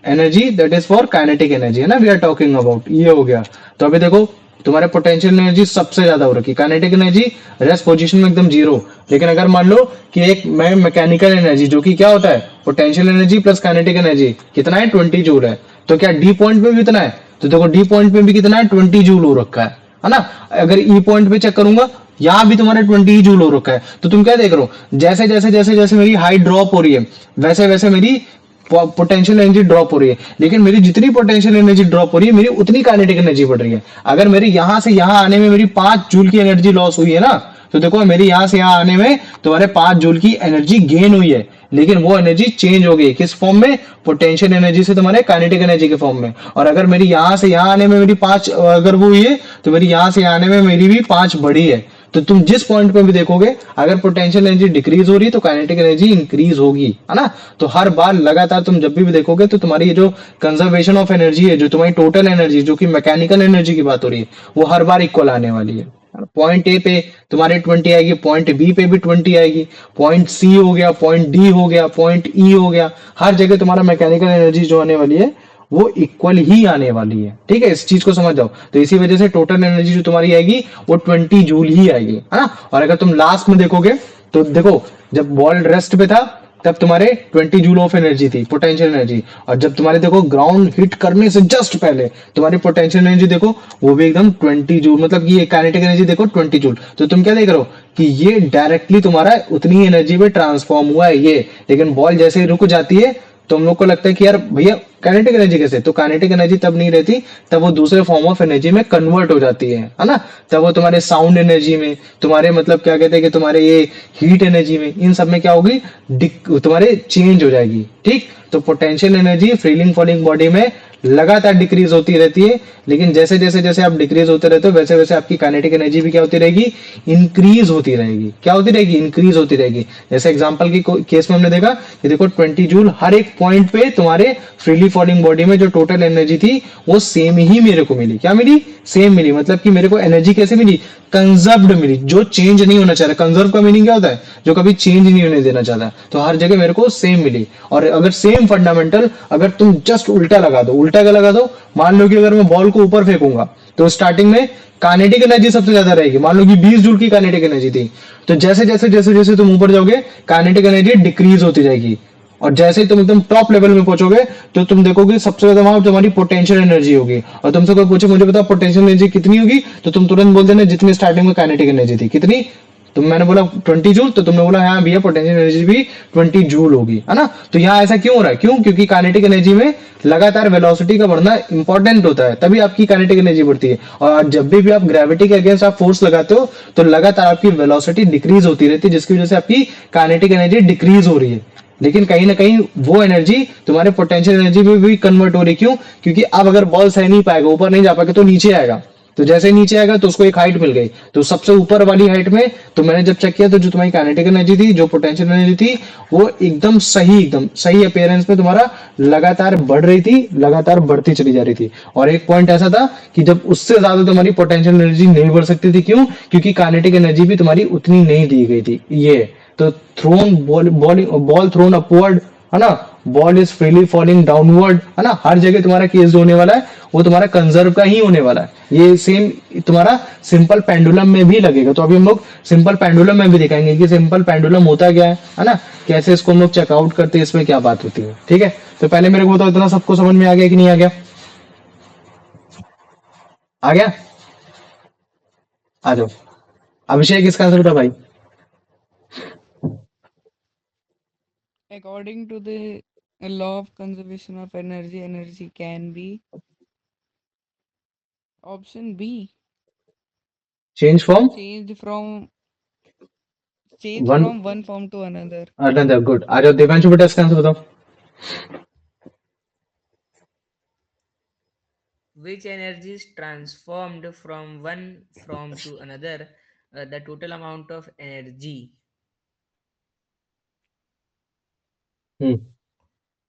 Energy that is for kinetic energy, है ना, वी आर टॉकिंग अबाउट, ये हो गया। तो अभी देखो, तुम्हारे पोटेंशियल एनर्जी सबसे ज्यादा हो रखी, काइनेटिक एनर्जी रेस्ट पोजीशन में एकदम जीरो। लेकिन अगर मान लो कि एक मैं मैकेनिकल एनर्जी, जो कि क्या होता है potential energy plus kinetic energy, कितना है? 20 जूल है। तो क्या डी पॉइंट में भी इतना है? तो देखो, डी पॉइंट में भी कितना है? 20 जूल हो रखा है ना। अगर ई पॉइंट पे चेक करूंगा, यहां भी तुम्हारे 20 जूल हो रखा है। तो तुम क्या देख रहे हो? जैसे जैसे जैसे जैसे मेरी हाइट ड्रॉप हो रही है, वैसे वैसे मेरी पोटेंशियल एनर्जी ड्रॉप हो रही है। लेकिन मेरी जितनी पोटेंशियल एनर्जी ड्रॉप हो रही है, मेरी उतनी काइनेटिक एनर्जी बढ़ रही है। अगर मेरे यहां से यहां आने में मेरी 5 जूल की एनर्जी लॉस हुई है ना, तो देखो मेरी यहां से यहां आने में तुम्हारे 5 जूल की एनर्जी गेन हुई है। लेकिन वो एनर्जी चेंज हो गई किस फॉर्म में, पोटेंशियल एनर्जी से तुम्हारे काइनेटिक एनर्जी के फॉर्म में। और अगर मेरी यहां से यहां आने में मेरी 5 अगर वो हुई है, तो मेरी यहां से यहाँ आने में मेरी भी 5 बढ़ी है। तो तुम जिस पॉइंट पे भी देखोगे, अगर पोटेंशियल एनर्जी डिक्रीज हो रही है तो काइनेटिक एनर्जी इंक्रीज होगी, है ना। तो हर बार लगातार तुम जब भी देखोगे तो तुम्हारी ये जो कंजर्वेशन ऑफ एनर्जी है, जो तुम्हारी टोटल एनर्जी जो कि मैकेनिकल एनर्जी की बात हो रही है, वो हर बार इक्वल आने वाली है। पॉइंट ए पे तुम्हारे 20 आएगी, पॉइंट बी पे भी 20 आएगी, पॉइंट सी हो गया, पॉइंट डी हो गया, पॉइंट ई हो गया, हर जगह तुम्हारा मैकेनिकल एनर्जी जो आने वाली है वो इक्वल ही आने वाली है। ठीक है, इस चीज को समझ जाओ। तो इसी वजह से टोटल एनर्जी जो तुम्हारी आएगी वो 20 जूल ही आएगी, है ना। और अगर तुम लास्ट में देखोगे तो देखो, जब बॉल रेस्ट पे था तब तुम्हारे 20 जूल ऑफ एनर्जी थी, पोटेंशियल एनर्जी। और जब तुम्हारे देखो ग्राउंड हिट करने से जस्ट पहले तुम्हारी पोटेंशियल एनर्जी देखो, वो भी एकदम 20 जूल, मतलब कि ये काइनेटिक एनर्जी देखो 20 जूल। तो तुम क्या देख रहे हो कि ये डायरेक्टली तुम्हारा उतनी एनर्जी में ट्रांसफॉर्म हुआ है ये। लेकिन बॉल जैसे ही रुक जाती है तो हम लोग को लगता है कि यार भैया काइनेटिक एनर्जी कैसे, तो काइनेटिक एनर्जी तब नहीं रहती, तब वो दूसरे फॉर्म ऑफ एनर्जी में कन्वर्ट हो जाती है ना। तब वो तुम्हारे साउंड एनर्जी में, तुम्हारे मतलब क्या कहते हैं कि तुम्हारे ये हीट एनर्जी में, इन सब में क्या होगी, तुम्हारे चेंज हो जाएगी। ठीक, तो पोटेंशियल एनर्जी फ्रीलिंग फॉलिंग बॉडी में लगातार डिक्रीज होती रहती है। लेकिन जैसे जैसे जैसे आप डिक्रीज होते रहते हो वैसे वैसे आपकी काइनेटिक एनर्जी भी क्या होती रहेगी, इंक्रीज होती रहेगी। क्या होती रहेगी, इंक्रीज होती रहेगी। जैसे एग्जांपल की केस में हमने देखा कि देखो 20 जूल हर एक पॉइंट पे तुम्हारे फ्रीली फॉलिंग बॉडी में जो टोटल एनर्जी थी वो सेम ही मेरे को मिली। क्या मिली, सेम मिली। मतलब कि मेरे को एनर्जी कैसे मिली, कंजर्व्ड मिली, जो चेंज नहीं होना चाह रहा। कंजर्व का मीनिंग क्या होता है, जो कभी चेंज नहीं होने देना चाहता। तो हर जगह मेरे को सेम मिली। और अगर सेम फंडामेंटल अगर तुम जस्ट उल्टा लगा दो, उल्टा क्या लगा दो, मान लो कि अगर मैं बॉल को ऊपर फेंकूंगा तो स्टार्टिंग में काइनेटिक एनर्जी सबसे ज्यादा रहेगी। मान लो कि 20 जूल की काइनेटिक एनर्जी थी, तो जैसे जैसे जैसे जैसे तुम ऊपर जाओगे काइनेटिक एनर्जी डिक्रीज होती जाएगी। और जैसे ही तुम एकदम टॉप लेवल में पहुंचोगे तो तुम देखोगे सबसे ज्यादा वहां तुम्हारी पोटेंशियल एनर्जी होगी। और तुमसे कोई पूछे मुझे बताओ पोटेंशियल एनर्जी कितनी होगी, तो तुम तुरंत बोल देना जितनी स्टार्टिंग में काइनेटिक एनर्जी थी। कितनी, तो मैंने बोला 20 जूल, तो तुमने बोला हाँ भैया पोटेंशियल एनर्जी भी 20 जूल होगी, है ना। तो यहाँ ऐसा क्यों हो रहा है, क्यों, क्योंकि काइनेटिक एनर्जी में लगातार वेलोसिटी का बढ़ना इंपॉर्टेंट होता है, तभी आपकी काइनेटिक एनर्जी बढ़ती है। और जब भी आप ग्रेविटी के अगेंस्ट आप फोर्स लगाते हो तो लगातार आपकी वेलोसिटी डिक्रीज होती रहती है, जिसकी वजह से आपकी काइनेटिक एनर्जी डिक्रीज हो रही है। लेकिन कहीं ना कहीं वो एनर्जी तुम्हारे पोटेंशियल एनर्जी में भी कन्वर्ट हो रही, क्यों, क्योंकि अब अगर बॉल सह नहीं पाएगा, ऊपर नहीं जा पाएगा, तो नीचे आएगा। तो जैसे ही नीचे आएगा तो उसको एक हाइट मिल गई, तो सबसे ऊपर वाली हाइट में, तो मैंने जब चेक किया तो जो तुम्हारी काइनेटिक एनर्जी थी, जो पोटेंशियल एनर्जी थी, वो एकदम सही अपीयरेंस में तुम्हारा लगातार बढ़ रही थी, लगातार बढ़ती चली जा रही थी। और एक पॉइंट ऐसा था कि जब उससे ज्यादा तुम्हारी पोटेंशियल एनर्जी नहीं बढ़ सकती थी, क्यों, क्योंकि काइनेटिक एनर्जी भी तुम्हारी उतनी नहीं दी गई थी। ये तो थ्रोन बॉल थ्रोन अपवर्ड, है ना, ball is freely falling downward, है ना। हर जगह तुम्हारा केस जो होने वाला है वो तुम्हारा कंजर्व का ही होने वाला है। ये सेम तुम्हारा सिंपल पेंडुलम में भी लगेगा। तो अभी हम लोग सिंपल पेंडुलम में भी दिखाएंगे कि सिंपल पेंडुलम होता क्या है ना, कैसे इसको हम लोग चेकआउट करते हैं, इसमें क्या बात होती है। ठीक है, तो पहले मेरे को बताओ इतना सबको समझ में आ गया कि नहीं आ गया, आ गया, आ जाओ। अभिषेक इसका आंसर बता भाई।
According to the law of conservation of energy, energy can be option B,
change form
changed from changed
one
from one form to another.
Another, good. आ जाओ देवांशु बेटा इसका आंसर बताओ।
Which energy is transformed from one form to another? The total amount of energy.
हम्म,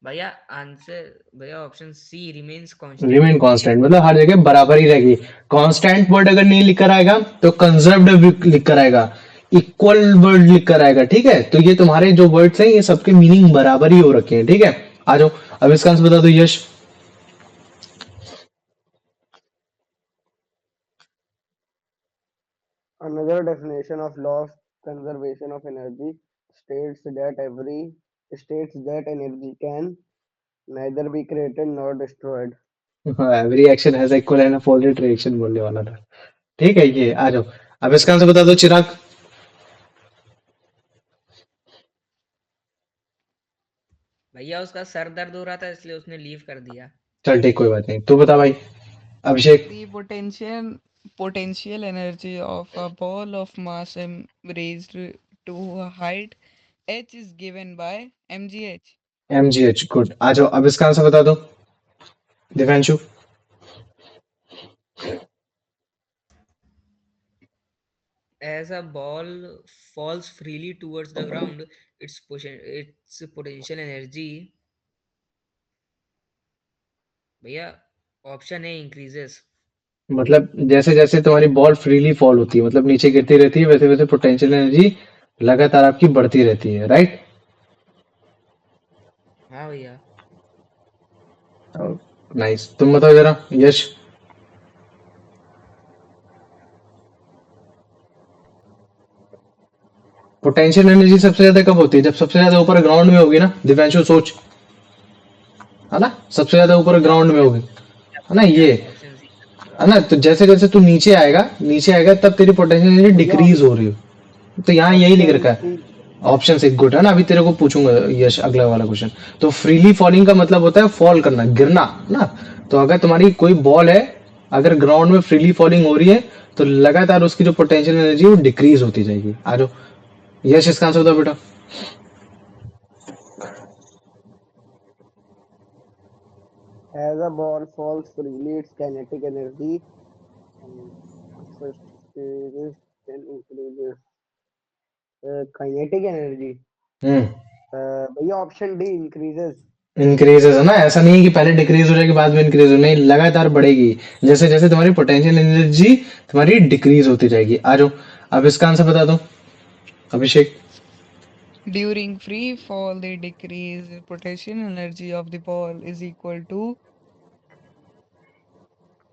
भैया answer, भैया option C remains
remain
constant.
Constant, मतलब हर जगह बराबर ही रहेगी। कांस्टेंट वर्ड अगर नहीं लिख कर आएगा तो कंजर्व्ड लिख कर आएगा, इक्वल वर्ड लिख कर आएगा। ठीक है, तो ये तुम्हारे जो वर्ड्स हैं ये सबके मीनिंग बराबर ही हो रखे हैं। ठीक है, आ जाओ अब इसका आंसर बता दो यश।
Another definition of law of conservation of energy states that energy can neither be created nor destroyed.
Every action has equal and opposite reaction बोलने वाला था। ठीक है, ये आ जाओ अब इसका आंसर बता दो चिराग।
भैया उसका सर दर्द हो रहा था इसलिए उसने लीव कर दिया।
चल ठीक, कोई बात नहीं, तू बता भाई अभिषेक।
The potential energy of a ball of mass raised to a height H is given by mgh.
mgh, good. आ जाओ, अब इसका आंसर बता दो Divyanshu.
As a ball falls freely towards the ground, its potential energy, भैया option A increases.
मतलब जैसे जैसे तुम्हारी बॉल फ्रीली फॉल होती है, मतलब नीचे गिरती रहती है, वैसे वैसे पोटेंशियल एनर्जी लगातार आपकी बढ़ती रहती है, राइट?
हाँ भैया।
नाइस, तुम बताओ जरा यश। पोटेंशियल एनर्जी सबसे ज्यादा कब होती है? जब सबसे ज्यादा ऊपर ग्राउंड में होगी ना दिव्यांशु, सोच, है ना? सबसे ज्यादा ऊपर
भैया
ग्राउंड में होगी, है ना?
भैया
ये
ऑप्शन सी।
है ना? तो जैसे जैसे तू नीचे आएगा तब तेरी पोटेंशियल एनर्जी
भैया
डिक्रीज हो रही हो। तो यहाँ यही लिख
ऑप्शन
रखा है।
सी।
ऑप्शन से गुड है ना? अभी तेरे को पूछूंगा यश अगला वाला क्वेश्चन। तो फ्रीली फॉलिंग का मतलब होता है फॉल करना, गिरना ना। तो अगर तुम्हारी कोई बॉल है, अगर ग्राउंड में फ्रीली फॉलिंग हो रही है, तो लगातार उसकी जो पोटेंशियल एनर्जी है वो डिक्रीज होती जाएगी। आ जाओ यश, इसका आंसर बताओ बेटा।
As a ball falls freely, its kinetic energy sustains and increases. Kinetic energy.
हम्म,
भैया ऑप्शन डी इंक्रीजेस।
इंक्रीजेस है ना? ऐसा नहीं है कि पहले डिक्रीज हो जाएगी बाद में इंक्रीज हो, नहीं, लगातार बढ़ेगी जैसे जैसे तुम्हारी पोटेंशियल एनर्जी तुम्हारी डिक्रीज होती जाएगी। आ जाओ, अब इसका आंसर बता दो अभिषेक।
During free fall, the decreased potential energy of the ball is equal to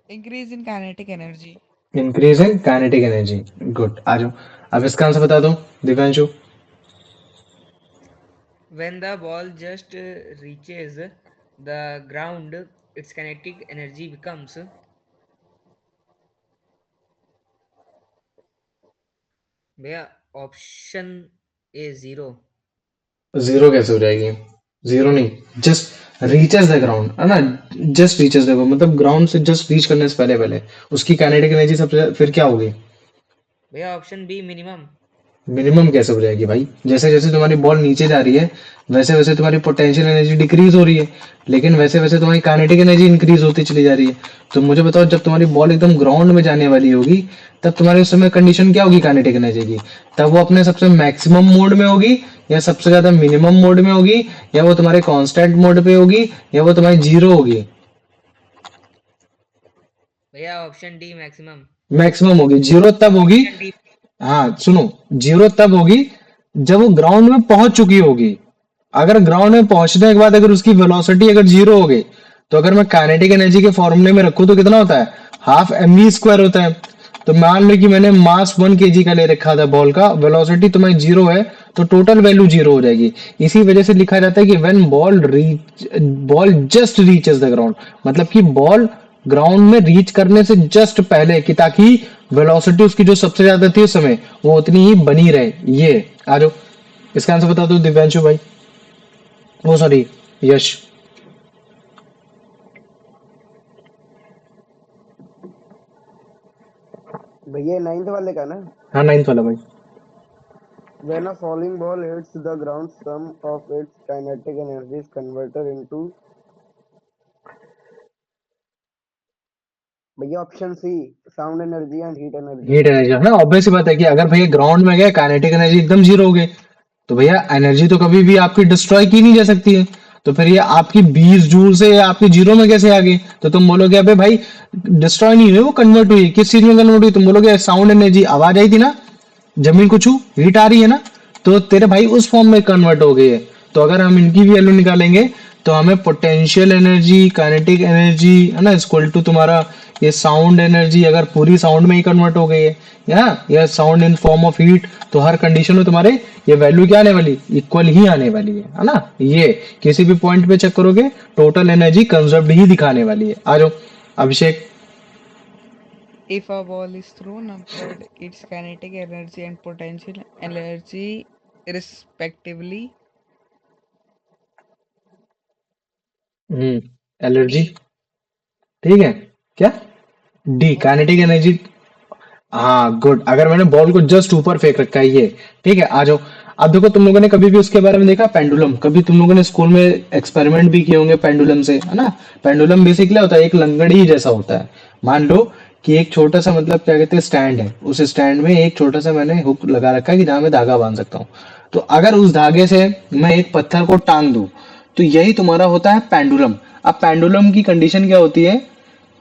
increase in kinetic energy.
Increase in kinetic energy, good. आ जाओ, अब इसका आंसर बता दो Divyanshu.
When the ball just reaches the ground, its kinetic energy becomes, भैया option A zero.
Zero कैसे हो जाएगी? जीरो नहीं, जस्ट रीचेस द ग्राउंड, है ना? जस्ट रीचेस द, मतलब ग्राउंड से जस्ट रीच करने से पहले पहले उसकी काइनेटिक एनर्जी सबसे फिर क्या होगी?
भैया ऑप्शन बी मिनिमम।
मिनिमम कैसे हो जाएगी भाई? जैसे जैसे तुम्हारी बॉल नीचे जा रही है वैसे वैसे तुम्हारी पोटेंशियल एनर्जी डिक्रीज हो रही है, लेकिन वैसे वैसे तुम्हारी काइनेटिक एनर्जी इंक्रीज होती चली जा रही है। तो मुझे बताओ, जब तुम्हारी बॉल एकदम ग्राउंड में जाने वाली होगी तब तुम्हारे उस समय कंडीशन क्या होगी काइनेटिक एनर्जी की? तब वो अपने सबसे मैक्सिमम मोड में होगी, या सबसे ज्यादा मिनिमम मोड में होगी, या वो तुम्हारे कांस्टेंट मोड पे होगी, या वो तुम्हारी जीरो होगी?
भैया ऑप्शन डी मैक्सिमम।
मैक्सिमम होगी। जीरो तब होगी,
ऑप्शन डी।
हाँ सुनो, जीरो तब होगी जब वो ग्राउंड में पहुंच चुकी होगी। अगर ग्राउंड में पहुंचने के बाद अगर उसकी वेलोसिटी अगर जीरो हो गई, तो अगर मैं काइनेटिक एनर्जी के फॉर्मूले में रखूं तो कितना होता है? हाफ एम वी स्क्वायर होता है। तो मान लो कि मैंने मास 1 kg का ले रखा था बॉल का, वेलोसिटी तुम्हारी जीरो है, तो टोटल वैल्यू जीरो हो जाएगी। इसी वजह से लिखा जाता है कि when ball just reaches the ground, मतलब कि बॉल ग्राउंड में रीच करने से जस्ट पहले, कि ताकि वेलोसिटी उसकी जो सबसे ज्यादा थी उस समय वो उतनी ही बनी रहे। ये आ जाओ, इसका आंसर बता दो दिव्यांशु भाई, ओ सॉरी यश।
भैया नाइन्थ वाले का ना।
हाँ, नाइन्थ वाला भाई।
When a falling ball hits the ground, some of its kinetic energy is converted into, भैया option C, sound energy and heat energy.
Heat energy है ना? ऑब्वियस सी बात है कि अगर भैया ग्राउंड में गया काइनेटिक एनर्जी एकदम जीरो हो गई, तो भैया एनर्जी तो कभी भी आपकी डिस्ट्रॉय की नहीं जा सकती है। तो फिर ये आपकी 20 जूल से आपकी जीरो में कैसे आ गई? तो तुम बोलोगे अबे भाई डिस्ट्रॉय नहीं हुई, वो कन्वर्ट हुई। किस चीज में कन्वर्ट हुई? तुम बोलोगे साउंड एनर्जी, आवाज आई थी ना, जमीन को छू, हीट आ रही है ना, तो तेरे भाई उस फॉर्म में कन्वर्ट हो गई है। तो अगर हम इनकी भी वैल्यू निकालेंगे तो हमें पोटेंशियल एनर्जी, काइनेटिक एनर्जी, है ना, इक्वल टू तुम्हारा ये साउंड एनर्जी, अगर पूरी साउंड में ही कन्वर्ट हो गई है या sound in form of heat, तो हर कंडीशन में तुम्हारे ये वैल्यू क्या आने वाली? इक्वल ही आने वाली है ना? ये किसी भी पॉइंट पे चेक करोगे टोटल एनर्जी कंजर्व्ड ही दिखाने वाली है। आ जाओ अभिषेक।
If a ball is thrown upward, its kinetic energy and potential energy respectively
allergy,
D.
ठीक है क्या? डी,
ऑप्शन
काइनेटिक
सी।
एनर्जी। हाँ गुड, अगर मैंने बॉल को जस्ट ऊपर फेंक रखा है ये, ठीक है। आ जाओ, अब देखो तुम लोगों ने कभी भी उसके बारे में देखा पेंडुलम, कभी तुम लोगों ने स्कूल में एक्सपेरिमेंट भी किए होंगे पेंडुलम से, है ना। पेंडुलम बेसिकली होता है एक लंगड़ी जैसा होता है। मान लो कि एक छोटा सा मतलब क्या कहते हैं स्टैंड है, उस स्टैंड में एक छोटा सा मैंने हुक लगा रखा है कि जहां मैं धागा बांध सकता हूँ। तो अगर उस धागे से मैं एक पत्थर को टांग दूं तो यही तुम्हारा होता है पेंडुलम। अब पेंडुलम की कंडीशन क्या होती है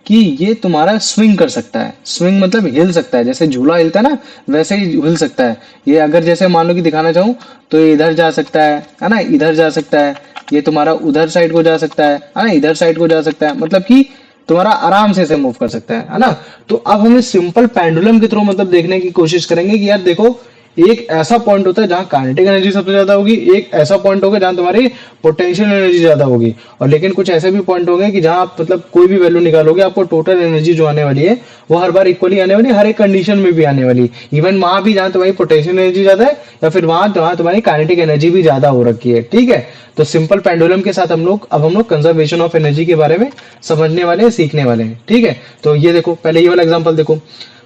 कि ये तुम्हारा स्विंग कर सकता है। स्विंग मतलब हिल सकता है, जैसे झूला हिलता है ना वैसे ही हिल सकता है। ये अगर जैसे मान लो कि दिखाना चाहूँ तो ये इधर जा सकता है ना, इधर जा सकता है, ये तुम्हारा उधर साइड को जा सकता है ना, इधर साइड को जा सकता है, मतलब कि तुम्हारा आराम से इसे मूव कर सकता है ना। तो अब हम इस सिंपल पेंडुलम के थ्रू मतलब देखने की कोशिश करेंगे कि यार देखो एक ऐसा पॉइंट होता है जहां काइनेटिक एनर्जी सबसे ज्यादा होगी, एक ऐसा पॉइंट होगा जहां तुम्हारी पोटेंशियल एनर्जी ज्यादा होगी, और लेकिन कुछ ऐसे भी पॉइंट होंगे कि जहां आप मतलब कोई भी वैल्यू निकालोगे आपको टोटल एनर्जी जो आने वाली है वो हर बार इक्वली आने वाली, हर एक कंडीशन में भी आने वाली, इवन वहां भी जहां तुम्हारी पोटेंशियल एनर्जी ज्यादा है या फिर वहां जहां तुम्हारी काइनेटिक एनर्जी भी ज्यादा हो रखी है। ठीक है, तो सिंपल पेंडुलम के साथ हम लोग कंजर्वेशन ऑफ एनर्जी के बारे में समझने वाले हैं, सीखने वाले हैं। ठीक है, तो ये देखो पहले ये वाला एग्जांपल देखो।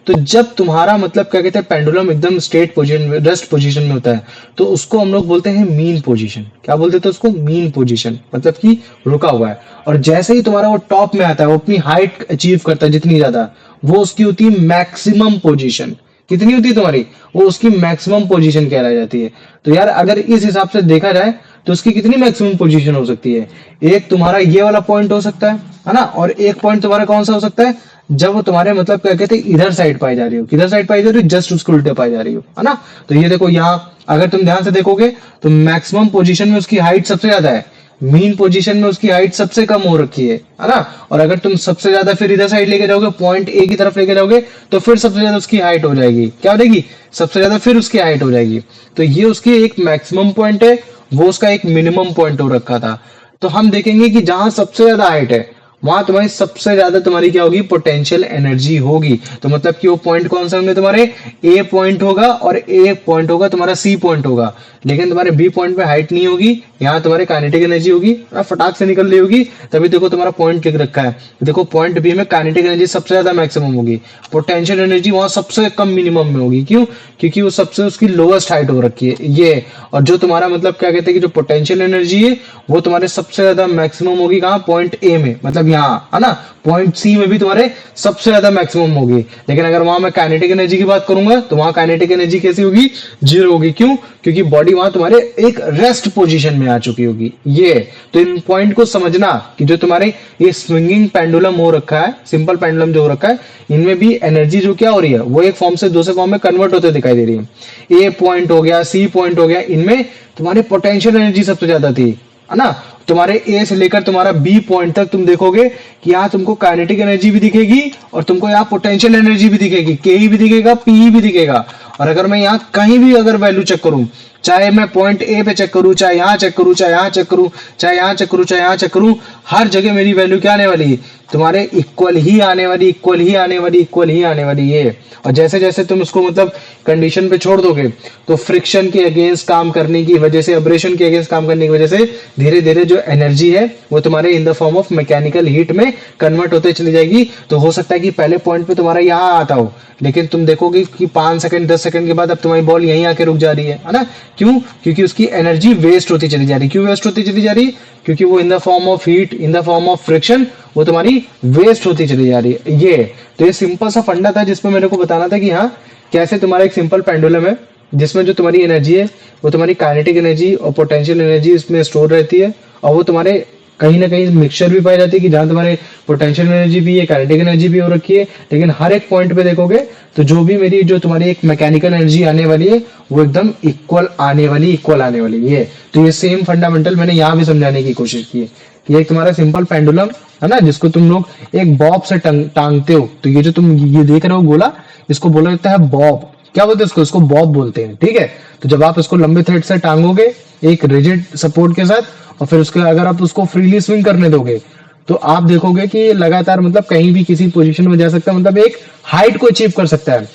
तो जब तुम्हारा मतलब क्या कहते हैं पेंडुलम एकदम स्ट्रेट पोजीशन में, रेस्ट पोजीशन में होता है, तो उसको हम लोग बोलते हैं मीन पोजीशन। क्या बोलते थे उसको? मीन पोजीशन, मतलब कि रुका हुआ है। और जैसे ही तुम्हारा वो टॉप में आता है, वो अपनी हाइट अचीव करता है जितनी ज्यादा, वो उसकी होती है मैक्सिमम पोजीशन। कितनी होती है तुम्हारी? वो उसकी मैक्सिमम पोजीशन कहलाई जाती है। तो यार अगर इस हिसाब से देखा जाए तो उसकी कितनी मैक्सिमम पोजीशन हो सकती है? एक तुम्हारा ये वाला पॉइंट हो सकता है ना, और एक पॉइंट तुम्हारा कौन सा हो सकता है जब वो तुम्हारे मतलब क्या कहते हैं इधर साइड पाई जा रही हो। किधर साइड पाई जा रही हो? जस्ट उसके उल्टे पाई जा रही हो, है ना। तो ये देखो यहाँ अगर तुम ध्यान से देखोगे तो मैक्सिमम पोजीशन में उसकी हाइट सबसे ज्यादा है, मीन पोजीशन में उसकी हाइट सबसे कम हो रखी है ना। और अगर तुम सबसे ज्यादा फिर इधर साइड लेके जाओगे, पॉइंट ए की तरफ लेके जाओगे, तो फिर सबसे ज्यादा उसकी हाइट हो जाएगी। क्या हो जाएगी? सबसे ज्यादा फिर उसकी हाइट हो जाएगी। तो ये उसकी एक मैक्सिमम पॉइंट है, वो उसका एक मिनिमम पॉइंट हो रखा था। तो हम देखेंगे कि जहां सबसे ज्यादा हाइट है वहां तुम्हारी सबसे ज्यादा तुम्हारी क्या होगी? पोटेंशियल एनर्जी होगी। तो मतलब कि वो पॉइंट कौन सा होंगे तुम्हारे? ए पॉइंट होगा और ए पॉइंट होगा तुम्हारा सी पॉइंट होगा, लेकिन तुम्हारे बी पॉइंट पे हाइट नहीं होगी। यहाँ तुम्हारे काइनेटिक एनर्जी होगी, फटाक से निकल रही होगी, तभी देखो तुम्हारा पॉइंट लिख रखा है। देखो पॉइंट बी में काइनेटिक एनर्जी सबसे ज्यादा मैक्सिमम होगी, पोटेंशियल एनर्जी वहां सबसे कम मिनिमम में होगी। क्यों? क्योंकि वो सबसे उसकी लोएस्ट हाइट हो रखी है ये। और जो तुम्हारा मतलब क्या कहते हैं कि जो पोटेंशियल एनर्जी है वो तुम्हारे सबसे ज्यादा मैक्सिमम होगी कहाँ? पॉइंट ए में, मतलब यहाँ, है ना। पॉइंट सी में भी तुम्हारे सबसे ज्यादा मैक्सिमम होगी, लेकिन अगर वहां मैं काइनेटिक एनर्जी की बात करूंगा तो वहां काइनेटिक एनर्जी कैसी होगी? जीरो होगी। क्यों? क्योंकि बॉडी वहां तुम्हारे एक रेस्ट पोजीशन में आ चुकी होगी। ये तो इन पॉइंट को समझना कि जो तुम्हारे ये स्विंगिंग पेंडुलम हो रखा है, सिंपल पेंडुलम जो हो रखा है, इनमें भी एनर्जी जो क्या हो रही है वो एक फॉर्म से दूसरे फॉर्म में कन्वर्ट होते दिखाई दे रही है। ए पॉइंट हो गया, सी पॉइंट हो गया, इनमें तुम्हारे पोटेंशियल एनर्जी सबसे ज्यादा थी, है ना। तुम्हारे ए से लेकर तुम्हारा बी पॉइंट तक तुम देखोगे कि यहाँ तुमको काइनेटिक एनर्जी भी दिखेगी और तुमको यहाँ पोटेंशियल एनर्जी भी दिखेगी, के भी दिखेगा, पी भी दिखेगा। और अगर मैं यहाँ कहीं भी अगर वैल्यू चेक करूं, चाहे मैं पॉइंट ए पे चेक करूं, चाहे यहाँ चेक करूं, चाहे यहाँ चेक करूं, चाहे यहाँ चेक करूं, चाहे यहाँ चेक करूं, हर जगह मेरी वैल्यू क्या आने वाली है? तुम्हारे इक्वल ही आने वाली, इक्वल ही आने वाली, इक्वल ही आने वाली है। और जैसे जैसे तुम उसको मतलब कंडीशन पे छोड़ दोगे तो फ्रिक्शन के अगेंस्ट काम करने की वजह से, अब्रेशन के अगेंस्ट काम करने की वजह से धीरे धीरे जो एनर्जी है वो तुम्हारे in the form of mechanical heat में कन्वर्ट होते चली जाएगी। तो हो सकता है कि पहले पॉइंट पे तुम्हारा यहाँ आता हो, लेकिन तुम देखोगे कि 5 सेकंड 10 सेकंड के बाद अब तुम्हारी बॉल यहीं आके रुक जा रही है ना। क्यों? क्योंकि उसकी एनर्जी वेस्ट होती चली जा रही है। क्यों वेस्ट होती चली जा रही है? क्योंकि वो in the form of heat, in the form of friction, वो तुम्हारी वेस्ट होती चली जा रही है। ये तो ये सिंपल सा फंडा था जिसमें मेरे को बताना था कि हाँ कैसे तुम्हारा एक सिंपल पेंडुलम है जिसमें जो तुम्हारी एनर्जी है वो तुम्हारी काइनेटिक एनर्जी और पोटेंशियल एनर्जी इसमें स्टोर रहती है, और वो तुम्हारे कहीं ना कहीं मिक्सचर भी पाई जाती है कि जहां तुम्हारे पोटेंशियल एनर्जी भी है, काइनेटिक एनर्जी भी हो रखी है, लेकिन हर एक पॉइंट पे देखोगे तो जो भी मेरी जो तुम्हारी एक मैकेनिकल एनर्जी आने वाली है वो एकदम इक्वल आने वाली, इक्वल आने वाली है। तो ये सेम फंडामेंटल मैंने यहाँ भी समझाने की कोशिश की है कि एक तुम्हारा सिंपल पेंडुलम है ना, जिसको तुम लोग एक बॉब से टांगते हो। तो ये जो तुम ये देख रहे हो गोला, इसको बोला जाता है बॉब। क्या बोलते हैं इसको? इसको बॉब बोलते हैं। ठीक है, तो जब आप इसको लंबे थ्रेड से टांगोगे एक रिजिड सपोर्ट के साथ, और फिर उसके अगर आप उसको फ्रीली स्विंग करने दोगे तो आप देखोगे कि लगातार मतलब कहीं भी किसी पोजीशन में जा सकता है, मतलब एक हाइट को अचीव कर सकता है।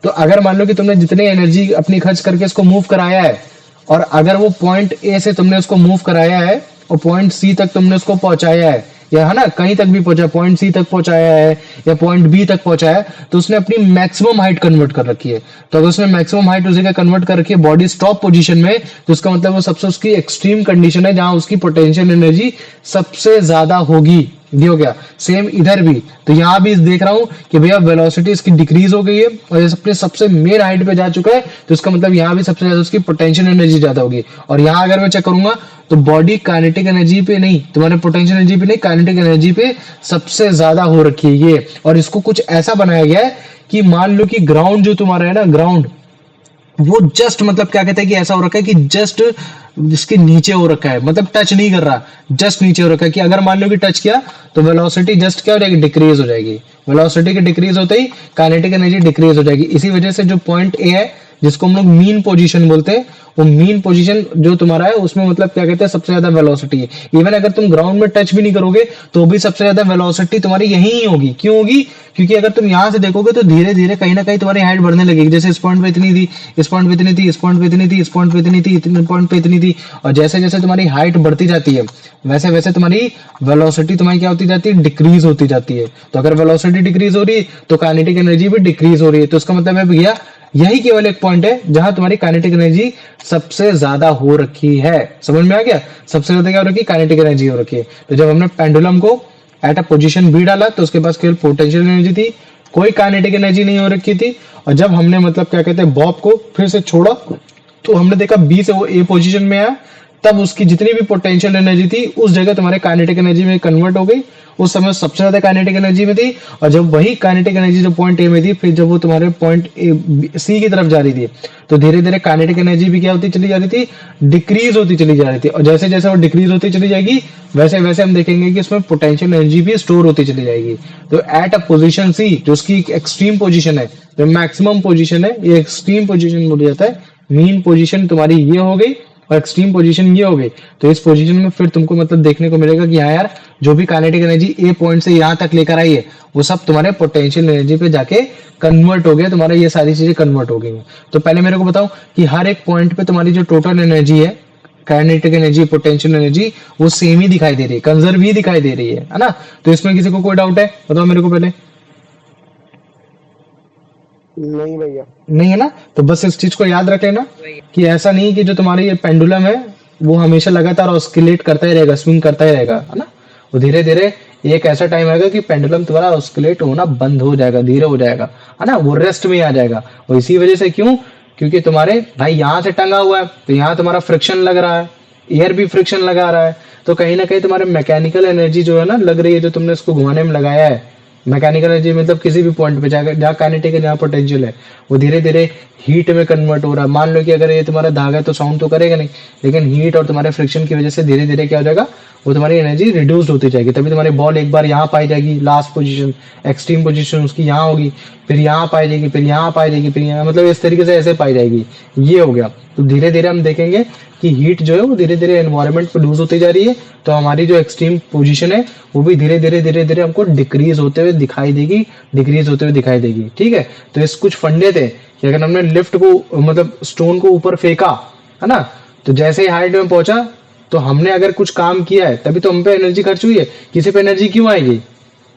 तो अगर मान लो कि तुमने जितनी एनर्जी अपनी खर्च करके इसको मूव कराया है, और अगर वो पॉइंट ए से तुमने उसको मूव कराया है और पॉइंट सी तक तुमने उसको पहुंचाया है, या है ना कहीं तक भी पहुंचा, पॉइंट सी तक पहुंचाया है या पॉइंट बी तक पहुंचाया है, तो उसने अपनी मैक्सिमम हाइट कन्वर्ट कर रखी है। तो अगर उसने मैक्सिमम हाइट उसी का कन्वर्ट कर रखी है बॉडी स्टॉप पोजीशन में, तो उसका मतलब वो सबसे उसकी एक्सट्रीम कंडीशन है जहां उसकी पोटेंशियल एनर्जी सबसे ज्यादा होगी। ये हो गया। सेम इधर भी, तो यहाँ भी देख रहा हूँ कि भैया वेलोसिटी इसकी डिक्रीज हो गई है और ये अपने सबसे मेन हाइट पे जा चुका है, तो इसका मतलब यहाँ भी सबसे ज्यादा उसकी पोटेंशियल एनर्जी ज्यादा होगी। और यहाँ अगर मैं चेक करूंगा तो बॉडी काइनेटिक एनर्जी पे नहीं, तुम्हारे पोटेंशियल एनर्जी पे नहीं, काइनेटिक एनर्जी पे सबसे ज्यादा हो रखी है ये। और इसको कुछ ऐसा बनाया गया है कि मान लो कि ग्राउंड जो तुम्हारा है ना, ग्राउंड वो जस्ट मतलब क्या कहते हैं कि ऐसा हो रखा है कि जस्ट जिसके नीचे हो रखा है, मतलब टच नहीं कर रहा, जस्ट नीचे हो रखा है कि अगर मान लो कि टच किया तो वेलोसिटी जस्ट क्या हो जाएगी, डिक्रीज हो जाएगी। वेलोसिटी के डिक्रीज होते ही काइनेटिक एनर्जी डिक्रीज हो जाएगी। इसी वजह से जो पॉइंट ए है जिसको हम लोग मीन पोजीशन बोलते हैं, वो मीन पोजीशन जो तुम्हारा है उसमें मतलब क्या कहते हैं सबसे ज्यादा वेलोसिटी है। इवन अगर तुम ग्राउंड में टच भी नहीं करोगे तो भी सबसे ज्यादा वेलोसिटी तुम्हारी यही ही होगी। क्यों होगी? क्योंकि अगर तुम यहाँ से देखोगे तो धीरे धीरे कहीं ना कहीं तुम्हारी हाइट बढ़ने लगेगी। जैसे इस पॉइंट पे इतनी थी, इस पॉइंट पे इतनी थी, इस पॉइंट पे इतनी थी, इस पॉइंट पे इतनी थी, इतने पॉइंट पे इतनी थी, और जैसे जैसे तुम्हारी हाइट बढ़ती जाती है वैसे वैसे तुम्हारी वेलोसिटी तुम्हारी क्या होती जाती है, डिक्रीज होती जाती है। तो अगर वेलोसिटी डिक्रीज हो रही है तो काइनेटिक एनर्जी भी डिक्रीज हो रही है। तो इसका मतलब है भैया यही केवल एक पॉइंट है जहां तुम्हारी काइनेटिक एनर्जी सबसे ज्यादा हो रखी है। समझ में आ गया? सबसे ज्यादा क्या हो रखी है, काइनेटिक एनर्जी हो रखी है। तो जब हमने पेंडुलम को एट अ पोजीशन बी डाला तो उसके पास केवल पोटेंशियल एनर्जी थी, कोई काइनेटिक एनर्जी नहीं हो रखी थी। और जब हमने मतलब क्या कहते हैं बॉब को फिर से छोड़ा तो हमने देखा बी से वो ए पोजीशन में आया, तब उसकी जितनी भी पोटेंशियल एनर्जी थी उस जगह तुम्हारे काइनेटिक एनर्जी में कन्वर्ट हो गई। उस समय सबसे ज्यादा काइनेटिक एनर्जी में थी, और जब वही काइनेटिक एनर्जी जो पॉइंट ए में थी, फिर जब वो तुम्हारे पॉइंट सी की तरफ जा रही थी तो धीरे धीरे काइनेटिक एनर्जी भी क्या होती चली जा रही थी, डिक्रीज होती चली जा रही थी। और जैसे जैसे वो डिक्रीज होती चली जाएगी वैसे वैसे हम देखेंगे कि उसमें पोटेंशियल एनर्जी भी स्टोर होती चली जाएगी। तो एट अ पोजिशन सी जो उसकी एक्सट्रीम पोजिशन है, जो मैक्सिमम पोजिशन है, ये एक्सट्रीम पोजिशन बोला जाता है। मीन पोजिशन तुम्हारी ये हो गई और एक्सट्रीम पोजीशन ये हो गई। तो इस पोजीशन में फिर तुमको मतलब देखने को मिलेगा कि हाँ यार जो भी काइनेटिक एनर्जी ए पॉइंट से यहाँ तक लेकर आई है वो सब तुम्हारे पोटेंशियल एनर्जी पे जाके कन्वर्ट हो गया, तुम्हारा ये सारी चीजें कन्वर्ट हो गई हैं। तो पहले मेरे को बताओ कि हर एक पॉइंट पे तुम्हारी जो टोटल एनर्जी है, काइनेटिक एनर्जी, पोटेंशियल एनर्जी, वो सेम ही दिखाई दे रही है, कंजर्व ही दिखाई दे रही है ना? तो इसमें किसी को कोई डाउट है? बताओ मेरे को पहले।
नहीं भैया।
नहीं है ना? तो बस इस चीज को याद रख लेना
वही
कि ऐसा नहीं कि जो तुम्हारी ये पेंडुलम है वो हमेशा लगातार ऑस्किलेट करता ही रहेगा, स्विंग करता ही रहेगा, है ना? वो धीरे धीरे एक ऐसा टाइम आएगा कि पेंडुलम तुम्हारा ऑस्किलेट होना बंद हो जाएगा, धीरे हो जाएगा, है ना? वो रेस्ट में आ जाएगा। और इसी वजह से क्यों? क्योंकि तुम्हारे भाई यहाँ से टंगा हुआ है तो यहाँ तुम्हारा फ्रिक्शन लग रहा है, एयर भी फ्रिक्शन लगा रहा है, तो कहीं ना कहीं तुम्हारे मैकेनिकल एनर्जी जो है ना लग रही है, जो तुमने इसको घुमाने में लगाया है, मैकेनिकल एनर्जी मतलब किसी भी पॉइंट पे जाकर जहाँ काइनेटिक है, जहाँ पोटेंशियल है, वो धीरे धीरे हीट में कन्वर्ट हो रहा है। मान लो कि अगर ये तुम्हारा धागा है तो साउंड तो करेगा नहीं, लेकिन हीट और तुम्हारे फ्रिक्शन की वजह से धीरे धीरे क्या हो जाएगा, वो तुम्हारी एनर्जी रिड्यूस होती जाएगी। तभी तुम्हारी बॉल एक बार यहाँ पाई जाएगी, लास्ट पोजीशन, एक्सट्रीम पोजीशन उसकी यहाँ होगी, फिर यहाँ पाई जाएगी, फिर यहाँ पाई जाएगी, फिर यहाँ, मतलब इस तरीके से ऐसे पाई जाएगी। ये हो गया। तो धीरे धीरे हम देखेंगे कि हीट जो है वो धीरे धीरे एनवायरनमेंट पे लूज होती जा रही है, तो हमारी जो एक्सट्रीम पोजीशन है वो भी धीरे धीरे हमको डिक्रीज होते हुए दिखाई देगी, डिक्रीज होते हुए दिखाई देगी। ठीक है? तो इस कुछ फंडे थे कि अगर हमने लिफ्ट को मतलब स्टोन को ऊपर फेंका, है ना, तो जैसे ही हाइट में पहुंचा तो हमने अगर कुछ काम किया है तभी तो हम पे एनर्जी खर्च हुई है। किसी पे एनर्जी क्यों आएगी?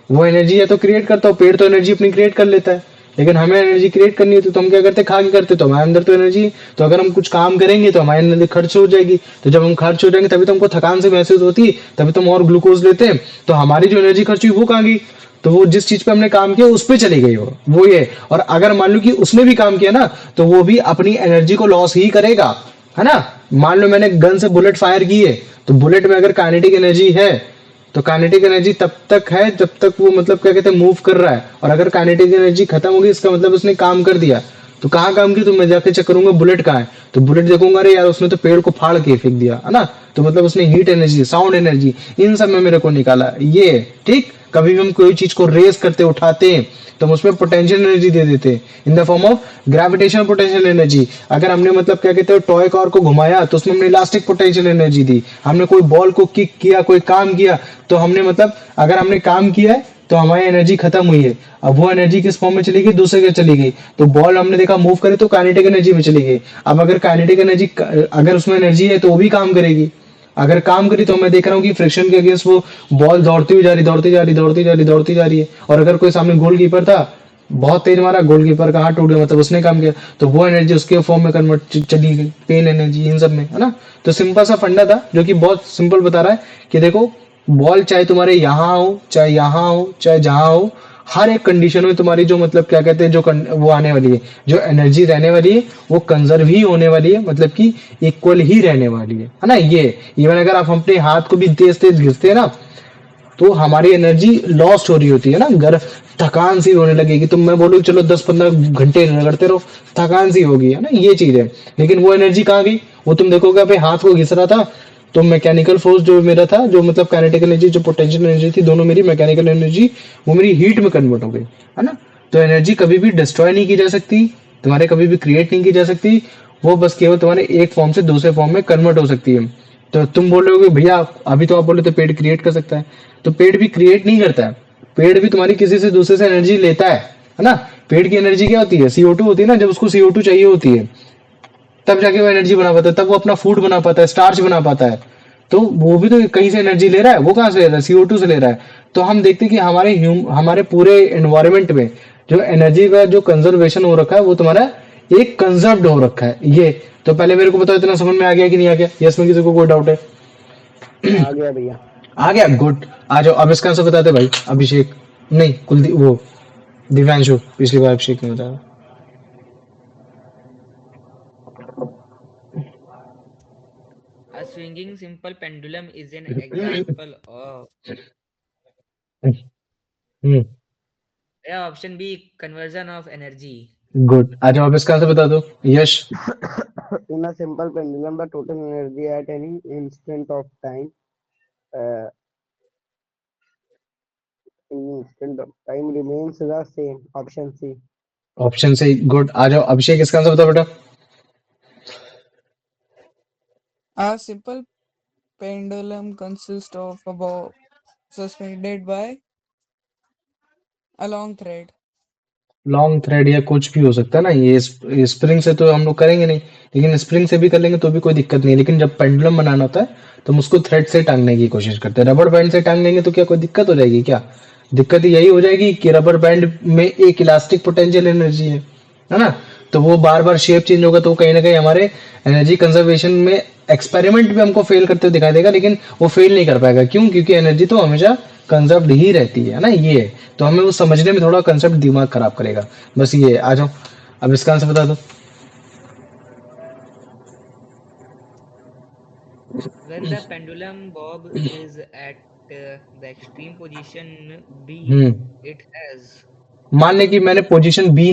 वो एनर्जी या तो क्रिएट करता हो, पेड़ तो एनर्जी अपनी क्रिएट कर लेता है, लेकिन हमें एनर्जी क्रिएट करनी है तो हम क्या करते, खा के करते, तो हमारे अंदर तो एनर्जी, तो अगर हम कुछ काम करेंगे तो हमारी एनर्जी खर्च हो जाएगी। तो जब हम खर्च हो जाएंगे तभी तो हमको थकान से महसूस होती है, तभी तो हम और ग्लूकोज लेते हैं, तो हमारी जो एनर्जी खर्च हुई वो कहाँ गई? तो वो जिस चीज पे हमने काम किया उस पे चली गई वो ये। और अगर मान लो कि उसने भी काम किया ना तो वो भी अपनी एनर्जी को लॉस ही करेगा, है ना? मान लो मैंने गन से बुलेट फायर की है, तो बुलेट में अगर काइनेटिक एनर्जी है तो काइनेटिक एनर्जी तब तक है जब तक वो मतलब क्या कहते हैं मूव कर रहा है, और अगर काइनेटिक एनर्जी खत्म होगी इसका मतलब उसने काम कर दिया। तो कहाँ काम किया? तो मैं जाके चेक करूंगा बुलेट कहाँ है, तो बुलेट देखूंगा, अरे यार उसने तो पेड़ को फाड़ के फेंक दिया, है ना? तो मतलब उसने हीट एनर्जी, साउंड एनर्जी, इन सब में मेरे को निकाला ये। ठीक? कभी भी हम कोई चीज को रेस करते उठाते हैं तो हम उसमें पोटेंशियल एनर्जी दे देते हैं in the form of gravitational potential energy. अगर हमने मतलब क्या कहते हैं टॉय कार को घुमाया तो उसमें हमने इलास्टिक पोटेंशियल एनर्जी दी। हमने कोई बॉल को किक किया, कोई काम किया, तो हमने मतलब अगर हमने काम किया है तो हमारी एनर्जी खत्म हुई है, अब वो एनर्जी किस फॉर्म में चली गई? दूसरे के चली गई। तो बॉल हमने देखा मूव करे तो काइनेटिक एनर्जी में चली गई। अब अगर काइनेटिक एनर्जी, अगर उसमें एनर्जी है तो वो भी काम करेगी, अगर काम करी तो मैं देख रहा हूँ कि फ्रिक्शन के अगेंस्ट वो बॉल दौड़ती हुई जा रही, दौड़ती जा रही, दौड़ती जा रही, दौड़ती जा रही है। और अगर कोई सामने गोलकीपर था, बहुत तेज मारा, गोलकीपर का हाथ टूट गया, मतलब उसने काम किया, तो वो एनर्जी उसके फॉर्म में कन्वर्ट चली गई, पेन एनर्जी इन सब में, है ना। तो सिंपल सा फंडा था जो कि बहुत सिंपल बता रहा है कि देखो, बॉल चाहे तुम्हारे यहाँ हो, चाहे यहाँ हो, चाहे जहां हो, हर एक कंडीशन में तुम्हारी जो मतलब क्या कहते हैं, वो आने वाली है, जो एनर्जी रहने वाली है, वो कंजर्व ही होने वाली है, मतलब कि इक्वल ही रहने वाली है ना। ये इवन अगर आप अपने हाथ को भी तेज तेज घिसते हैं ना, तो हमारी एनर्जी लॉस्ट हो रही होती है ना, अगर थकान सी होने लगेगी, तो मैं बोलूँ चलो 10-15 घंटे रगड़ते रहो, थकान सी होगी, है ना, ये चीज है। लेकिन वो एनर्जी कहाँ गई? वो तुम देखोगे अपने हाथ को घिस रहा था, तो मैकेनिकल फोर्स जो मेरा था, जो मतलब काइनेटिकल एनर्जी, जो पोटेंशियल एनर्जी थी, दोनों मेरी मैकेनिकल एनर्जी, वो मेरी हीट में कन्वर्ट हो गई, है ना। तो एनर्जी कभी भी डिस्ट्रॉय नहीं की जा सकती, तुम्हारे कभी भी क्रिएट नहीं की जा सकती, वो बस केवल तुम्हारे एक फॉर्म से दूसरे फॉर्म में कन्वर्ट हो सकती है। तो तुम बोल रहे हो कि भैया अभी तो आप बोले तो पेड़ क्रिएट कर सकता है, तो पेड़ भी क्रिएट नहीं करता है, पेड़ भी तुम्हारी किसी से दूसरे से एनर्जी लेता है ना। पेड़ की एनर्जी क्या होती है? CO2 होती है ना, जब उसको CO2 चाहिए होती है, तब जाके वो एनर्जी बना पाता है, तब वो अपना फूड बना पाता है, स्टार्च बना पाता है। तो वो भी तो कहीं से एनर्जी ले रहा है, वो कहाँ से ले रहा है? CO2 से ले रहा है। तो हम देखते हैं कि हमारे पूरे एनवायरमेंट में जो एनर्जी का जो कंजर्वेशन हो रखा है, वो तुम्हारा एक कंजर्व्ड हो रखा है ये। तो पहले मेरे को बताओ, इतना समझ में आ गया कि नहीं आ गया? यस में किसी को कोई डाउट है?
आ गया भैया।
आ गया, गुड। आ जाओ, अब इसका आंसर बताते भाई। अभिषेक, नहीं, कुलदीप, वो दिव्यांशु, पिछली बार अभिषेक ने बताया।
A swinging simple pendulum is an example of,
hmm,
yeah, option B, conversion of energy.
Good. आ जाओ, अब इसका आंसर बता दो, Yash.
In a simple pendulum, the total energy at any instant of time, uh, remains the same. Option C.
Option से good. आ जाओ अभिषेक, इसका आंसर बताओ बेटा।
A simple pendulum consists of a ball suspended by a long thread.
Long thread या कुछ भी हो सकता है ना, ये स्प्रिंग से तो हम लोग करेंगे नहीं, लेकिन स्प्रिंग से भी कर लेंगे तो भी कोई दिक्कत नहीं है। लेकिन जब पेंडुलम बनाना होता है, तो हम उसको थ्रेड से टांगने की कोशिश करते हैं। रबर बैंड से टांग लेंगे तो क्या कोई दिक्कत हो जाएगी क्या? दिक्कत यही हो जाएगी कि रबर बैंड में एक इलास्टिक पोटेंशियल एनर्जी है ना। तो वो बार बार शेप चेंज होगा, तो कहीं ना कहीं हमारे एनर्जी कंजर्वेशन में एक्सपेरिमेंट भी हमको फेल करते हुए दिखाई देगा, लेकिन वो फेल नहीं कर पाएगा। क्यों? क्योंकि एनर्जी तो हमेशा कंजर्व्ड ही रहती है ना, ये है। तो हमें वो समझने में थोड़ा कंसेप्ट दिमाग खराब करेगा, बस ये है। आ जाओ, अब इसका आंसर बता दो।
When the pendulum bob is at the extreme position B,
hmm,
it has,
मान ले कि मैंने पोजीशन बी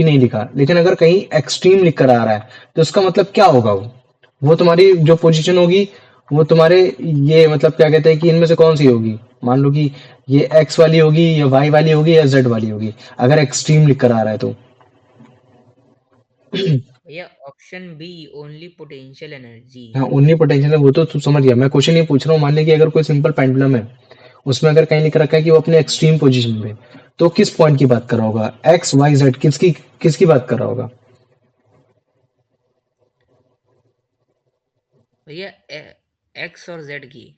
नहीं लिखा, लेकिन अगर कहीं एक्सट्रीम लिख कर आ रहा है, तो इसका मतलब क्या होगा? वो तुम्हारी जो पोजीशन होगी, वो तुम्हारे, ये मतलब क्या कहते हैं कि इनमें से कौन सी होगी? मान लो कि ये एक्स वाली होगी, या वाई वाली होगी, या जेड वाली होगी, अगर एक्सट्रीम लिख कर आ रहा है तो।
yeah, option B, only potential energy.
हाँ, उन्हीं पोटेंशियल है, वो तो तू समझ गया। मैं क्वेश्चन ये पूछ रहा हूँ, मान लीजिए कि अगर कोई सिंपल पेंडुलम है, उसमें अगर कहीं लिख रखा है कि वो अपने एक्सट्रीम पोजीशन पे, तो किस पॉइंट की बात कर रहा होगा? एक्स वाई जेड, किसकी किसकी बात कर रहा होगा?
भैया X और Z की।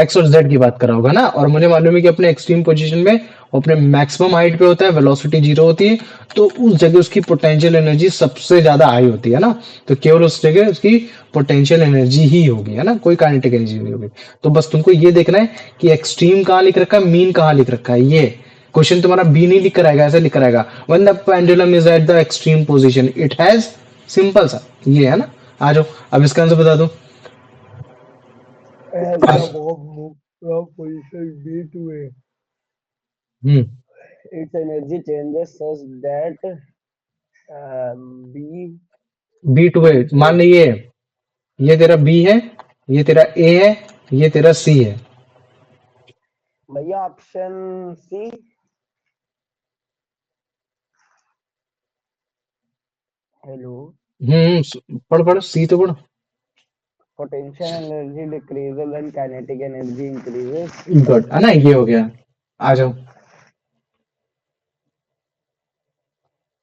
एक्स और जेड की बात कर रहा होगा ना। और मुझे मालूम है कि अपने एक्सट्रीम पोजीशन में वो अपने मैक्सिमम हाइट पे होता है, वेलोसिटी जीरो होती है, तो उस जगह उसकी पोटेंशियल एनर्जी सबसे ज्यादा हाई होती है ना। तो केवल उस जगह उसकी पोटेंशियल एनर्जी ही होगी, है ना, कोई काइनेटिक एनर्जी नहीं होगी। तो बस तुमको ये देखना है कि एक्सट्रीम कहाँ लिख रखा है, मीन कहाँ लिख रखा है। ये क्वेश्चन तुम्हारा बी नहीं लिख कर आएगा, ऐसे लिख कर आएगा, when the pendulum is at the extreme position it has, simple सा ये है ना। आ जाओ, अब इसका आंसर बता दो।
As the bomb moves from position B to A,
hmm,
its energy changes such that B
B to A, मान
A.
लीजिए ये तेरा बी है, ये तेरा ए है, ये तेरा सी है।
भैया ऑप्शन सी। हेलो।
पढ़ पढ़, सी तो पढ़।
Potential energy decreases and kinetic energy increases.
Good, है ना, ये हो गया। आ जाओ,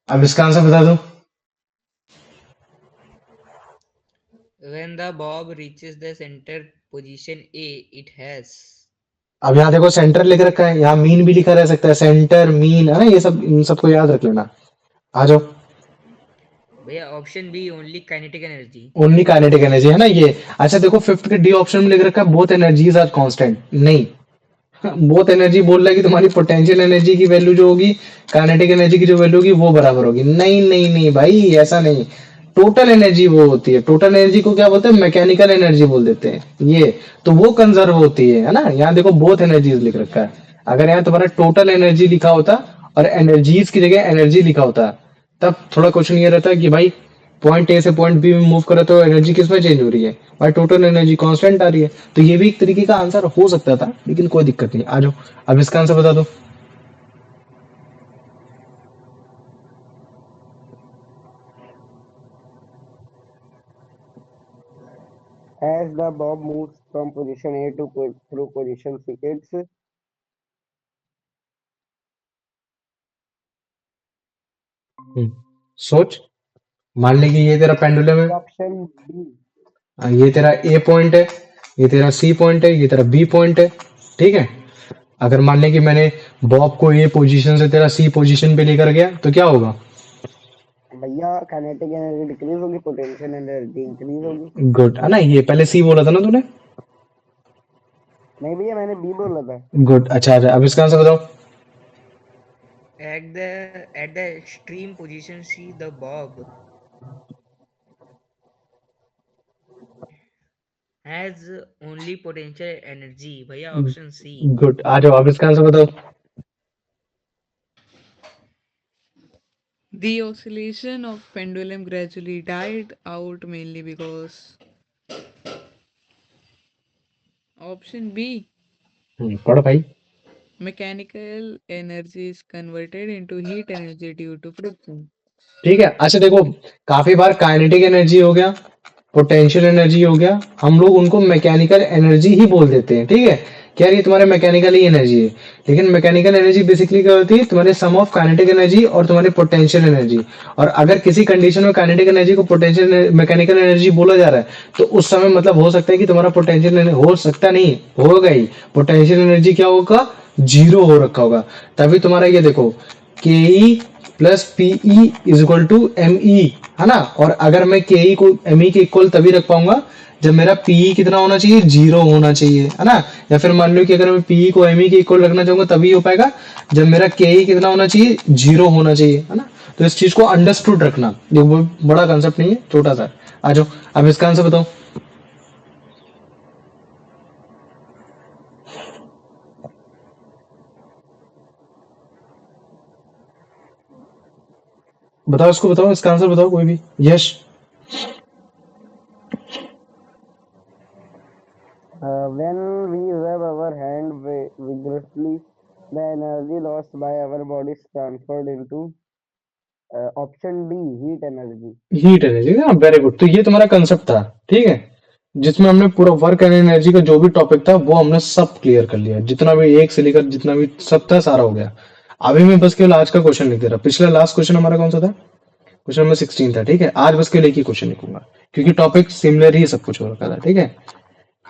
अब इसका आंसर बता दो।
When the bob reaches the center position A, it has.
अब यहाँ देखो सेंटर लिख रखा है, यहाँ मीन भी लिखा रह सकता है, सेंटर मीन है ना, ये सब इन सबको याद रख लेना। आ जाओ।
भैया option B only kinetic energy.
Only kinetic energy है ना ये। अच्छा देखो फिफ्थ के डी ऑप्शन में लिख रखा है बोथ एनर्जीज आर कांस्टेंट। नहीं, बोथ एनर्जी बोल रहा है कि तुम्हारी पोटेंशियल एनर्जी की वैल्यू जो होगी काइनेटिक एनर्जी की जो वैल्यू होगी वो बराबर होगी। नहीं नहीं नहीं भाई, ऐसा नहीं। टोटल एनर्जी वो होती है, टोटल एनर्जी को क्या बोलते हैं, मैकेनिकल एनर्जी बोल देते हैं ये। तो वो कंजर्व होती है ना। यहाँ देखो बोथ एनर्जीज लिख रखा है। अगर यहाँ तुम्हारा टोटल एनर्जी लिखा होता और एनर्जीज की जगह एनर्जी लिखा होता, तब थोड़ा क्वेश्चन ये रहता कि भाई पॉइंट ए से पॉइंट बी में मूव करो तो एनर्जी किस में चेंज हो रही है, भाई टोटल एनर्जी कांस्टेंट आ रही है। तो ये भी एक तरीके का आंसर हो सकता था, लेकिन कोई दिक्कत नहीं। आ जाओ, अब इसका आंसर बता दो।
As the bob moves from position A to through position C, its
सोच। मान ले कि ये तेरा पेंडुलम है,
option B.
ये तेरा ए पॉइंट है, ये तेरा सी पॉइंट है, ये तेरा बी पॉइंट है। ठीक है। अगर मान ले कि मैंने बॉब को ए पोजीशन से तेरा सी पोजीशन पे लेकर गया तो क्या होगा?
भैया काइनेटिक एनर्जी डिक्रीज होगी, पोटेंशियल एनर्जी इंक्रीज होगी।
गुड है ना, ये पहले सी बोला था ना तूने।
नहीं भैया मैंने बी बोला था।
गुड। अच्छा अच्छा, अब इसका आंसर बताओ।
At the extreme position C, the bob has only potential energy। भैया ऑप्शन सी।
गुड। आ जाओ, अब इसका आंसर बताओ।
The oscillation of pendulum gradually died out mainly because option B,
पढ़ो भाई।
mechanical energy is converted into heat energy due to friction.
ठीक है। अच्छा देखो, काफी बार काइनेटिक एनर्जी हो गया, पोटेंशियल एनर्जी हो गया, हम लोग उनको मैकेनिकल एनर्जी ही बोल देते हैं। ठीक है, कि यार ये तुम्हारे मैकेनिकल ही एनर्जी है। लेकिन मैकेनिकल एनर्जी बेसिकली क्या होती है, तुम्हारे सम ऑफ काइनेटिक एनर्जी और तुम्हारे पोटेंशियल एनर्जी। और अगर किसी कंडीशन में काइनेटिक एनर्जी को पोटेंशियल मैकेनिकल एनर्जी बोला जा रहा है, तो उस समय मतलब हो सकता है कि तुम्हारा पोटेंशियल हो सकता नहीं होगा ही, पोटेंशियल एनर्जी क्या होगा, जीरो हो रखा होगा। तभी तुम्हारा ये देखो K E plus PE is equal to M E, है ना। और अगर मैं के ई को एम ई के इक्वल तभी रख पाऊंगा जब मेरा पीई कितना होना चाहिए, जीरो होना चाहिए, है ना। या फिर मान लो कि अगर मैं पीई को एम ई के इक्वल रखना चाहूंगा तभी हो पाएगा जब मेरा के ई कितना होना चाहिए, जीरो होना चाहिए, है ना। तो इस चीज को अंडरस्टूड रखना, ये बड़ा कंसेप्ट नहीं है, छोटा सा। आ जाओ, अब इसका आंसर बताओ। बताओ इसको, बताओ इसका आंसर बताओ कोई भी। यश।
When we wave our hand vigorously, the energy lost by our body is transferred into option D, heat energy.
Heat energy ना, वेरी गुड। तो ये तुम्हारा कंसेप्ट था, ठीक है, जिसमें हमने पूरा वर्क एंड एनर्जी का जो भी टॉपिक था वो हमने सब क्लियर कर लिया। जितना भी एक से लेकर जितना भी सब था सारा हो गया। अभी मैं बस केवल आज का क्वेश्चन लिख दे रहा। पिछला लास्ट क्वेश्चन हमारा कौन सा था? क्वेश्चन नंबर 16 था। ठीक है, आज बस केवल एक ही क्वेश्चन लिखूंगा क्योंकि टॉपिक सिमिलर ही सब कुछ हो रखा था। ठीक है,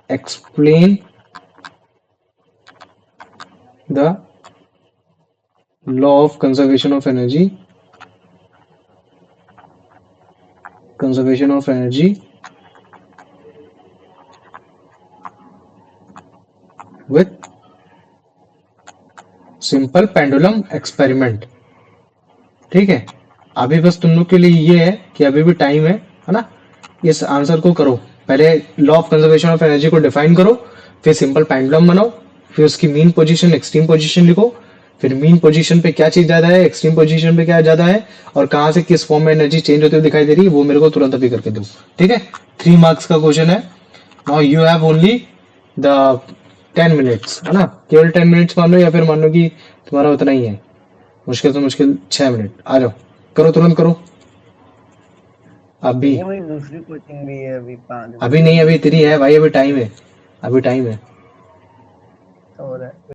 explain the law of conservation of energy, conservation of energy with simple pendulum experiment. ठीक है, अभी बस तुम लोग के लिए ये है कि अभी भी टाइम है ना। इस आंसर को करो, पहले law of conservation of energy को डिफाइन करो, फिर सिंपल पेंडुलम बनाओ, फिर उसकी मीन पोजीशन एक्सट्रीम पोजीशन लिखो, फिर मीन पोजीशन पे क्या चीज ज्यादा है, एक्सट्रीम पोजीशन पे क्या ज्यादा है, और कहाँ से किस फॉर्म में एनर्जी चेंज होती हुई दिखाई दे रही है, वो मेरे को तुरंत अभी करके दो। ठीक है, 3 मार्क्स का क्वेश्चन है। Now you have only the 10 minutes, है ना। केवल 10 मिनट्स मान लो, या फिर मान लो कि तुम्हारा उतना ही है, मुश्किल से मुश्किल 6 मिनट। आ जाओ, करो तुरंत करो। अभी
ये मेरी दूसरी कोचिंग भी है अभी 5
अभी
बजे
नहीं, अभी तेरी है भाई, अभी टाइम है, अभी टाइम है।
हो रहा है।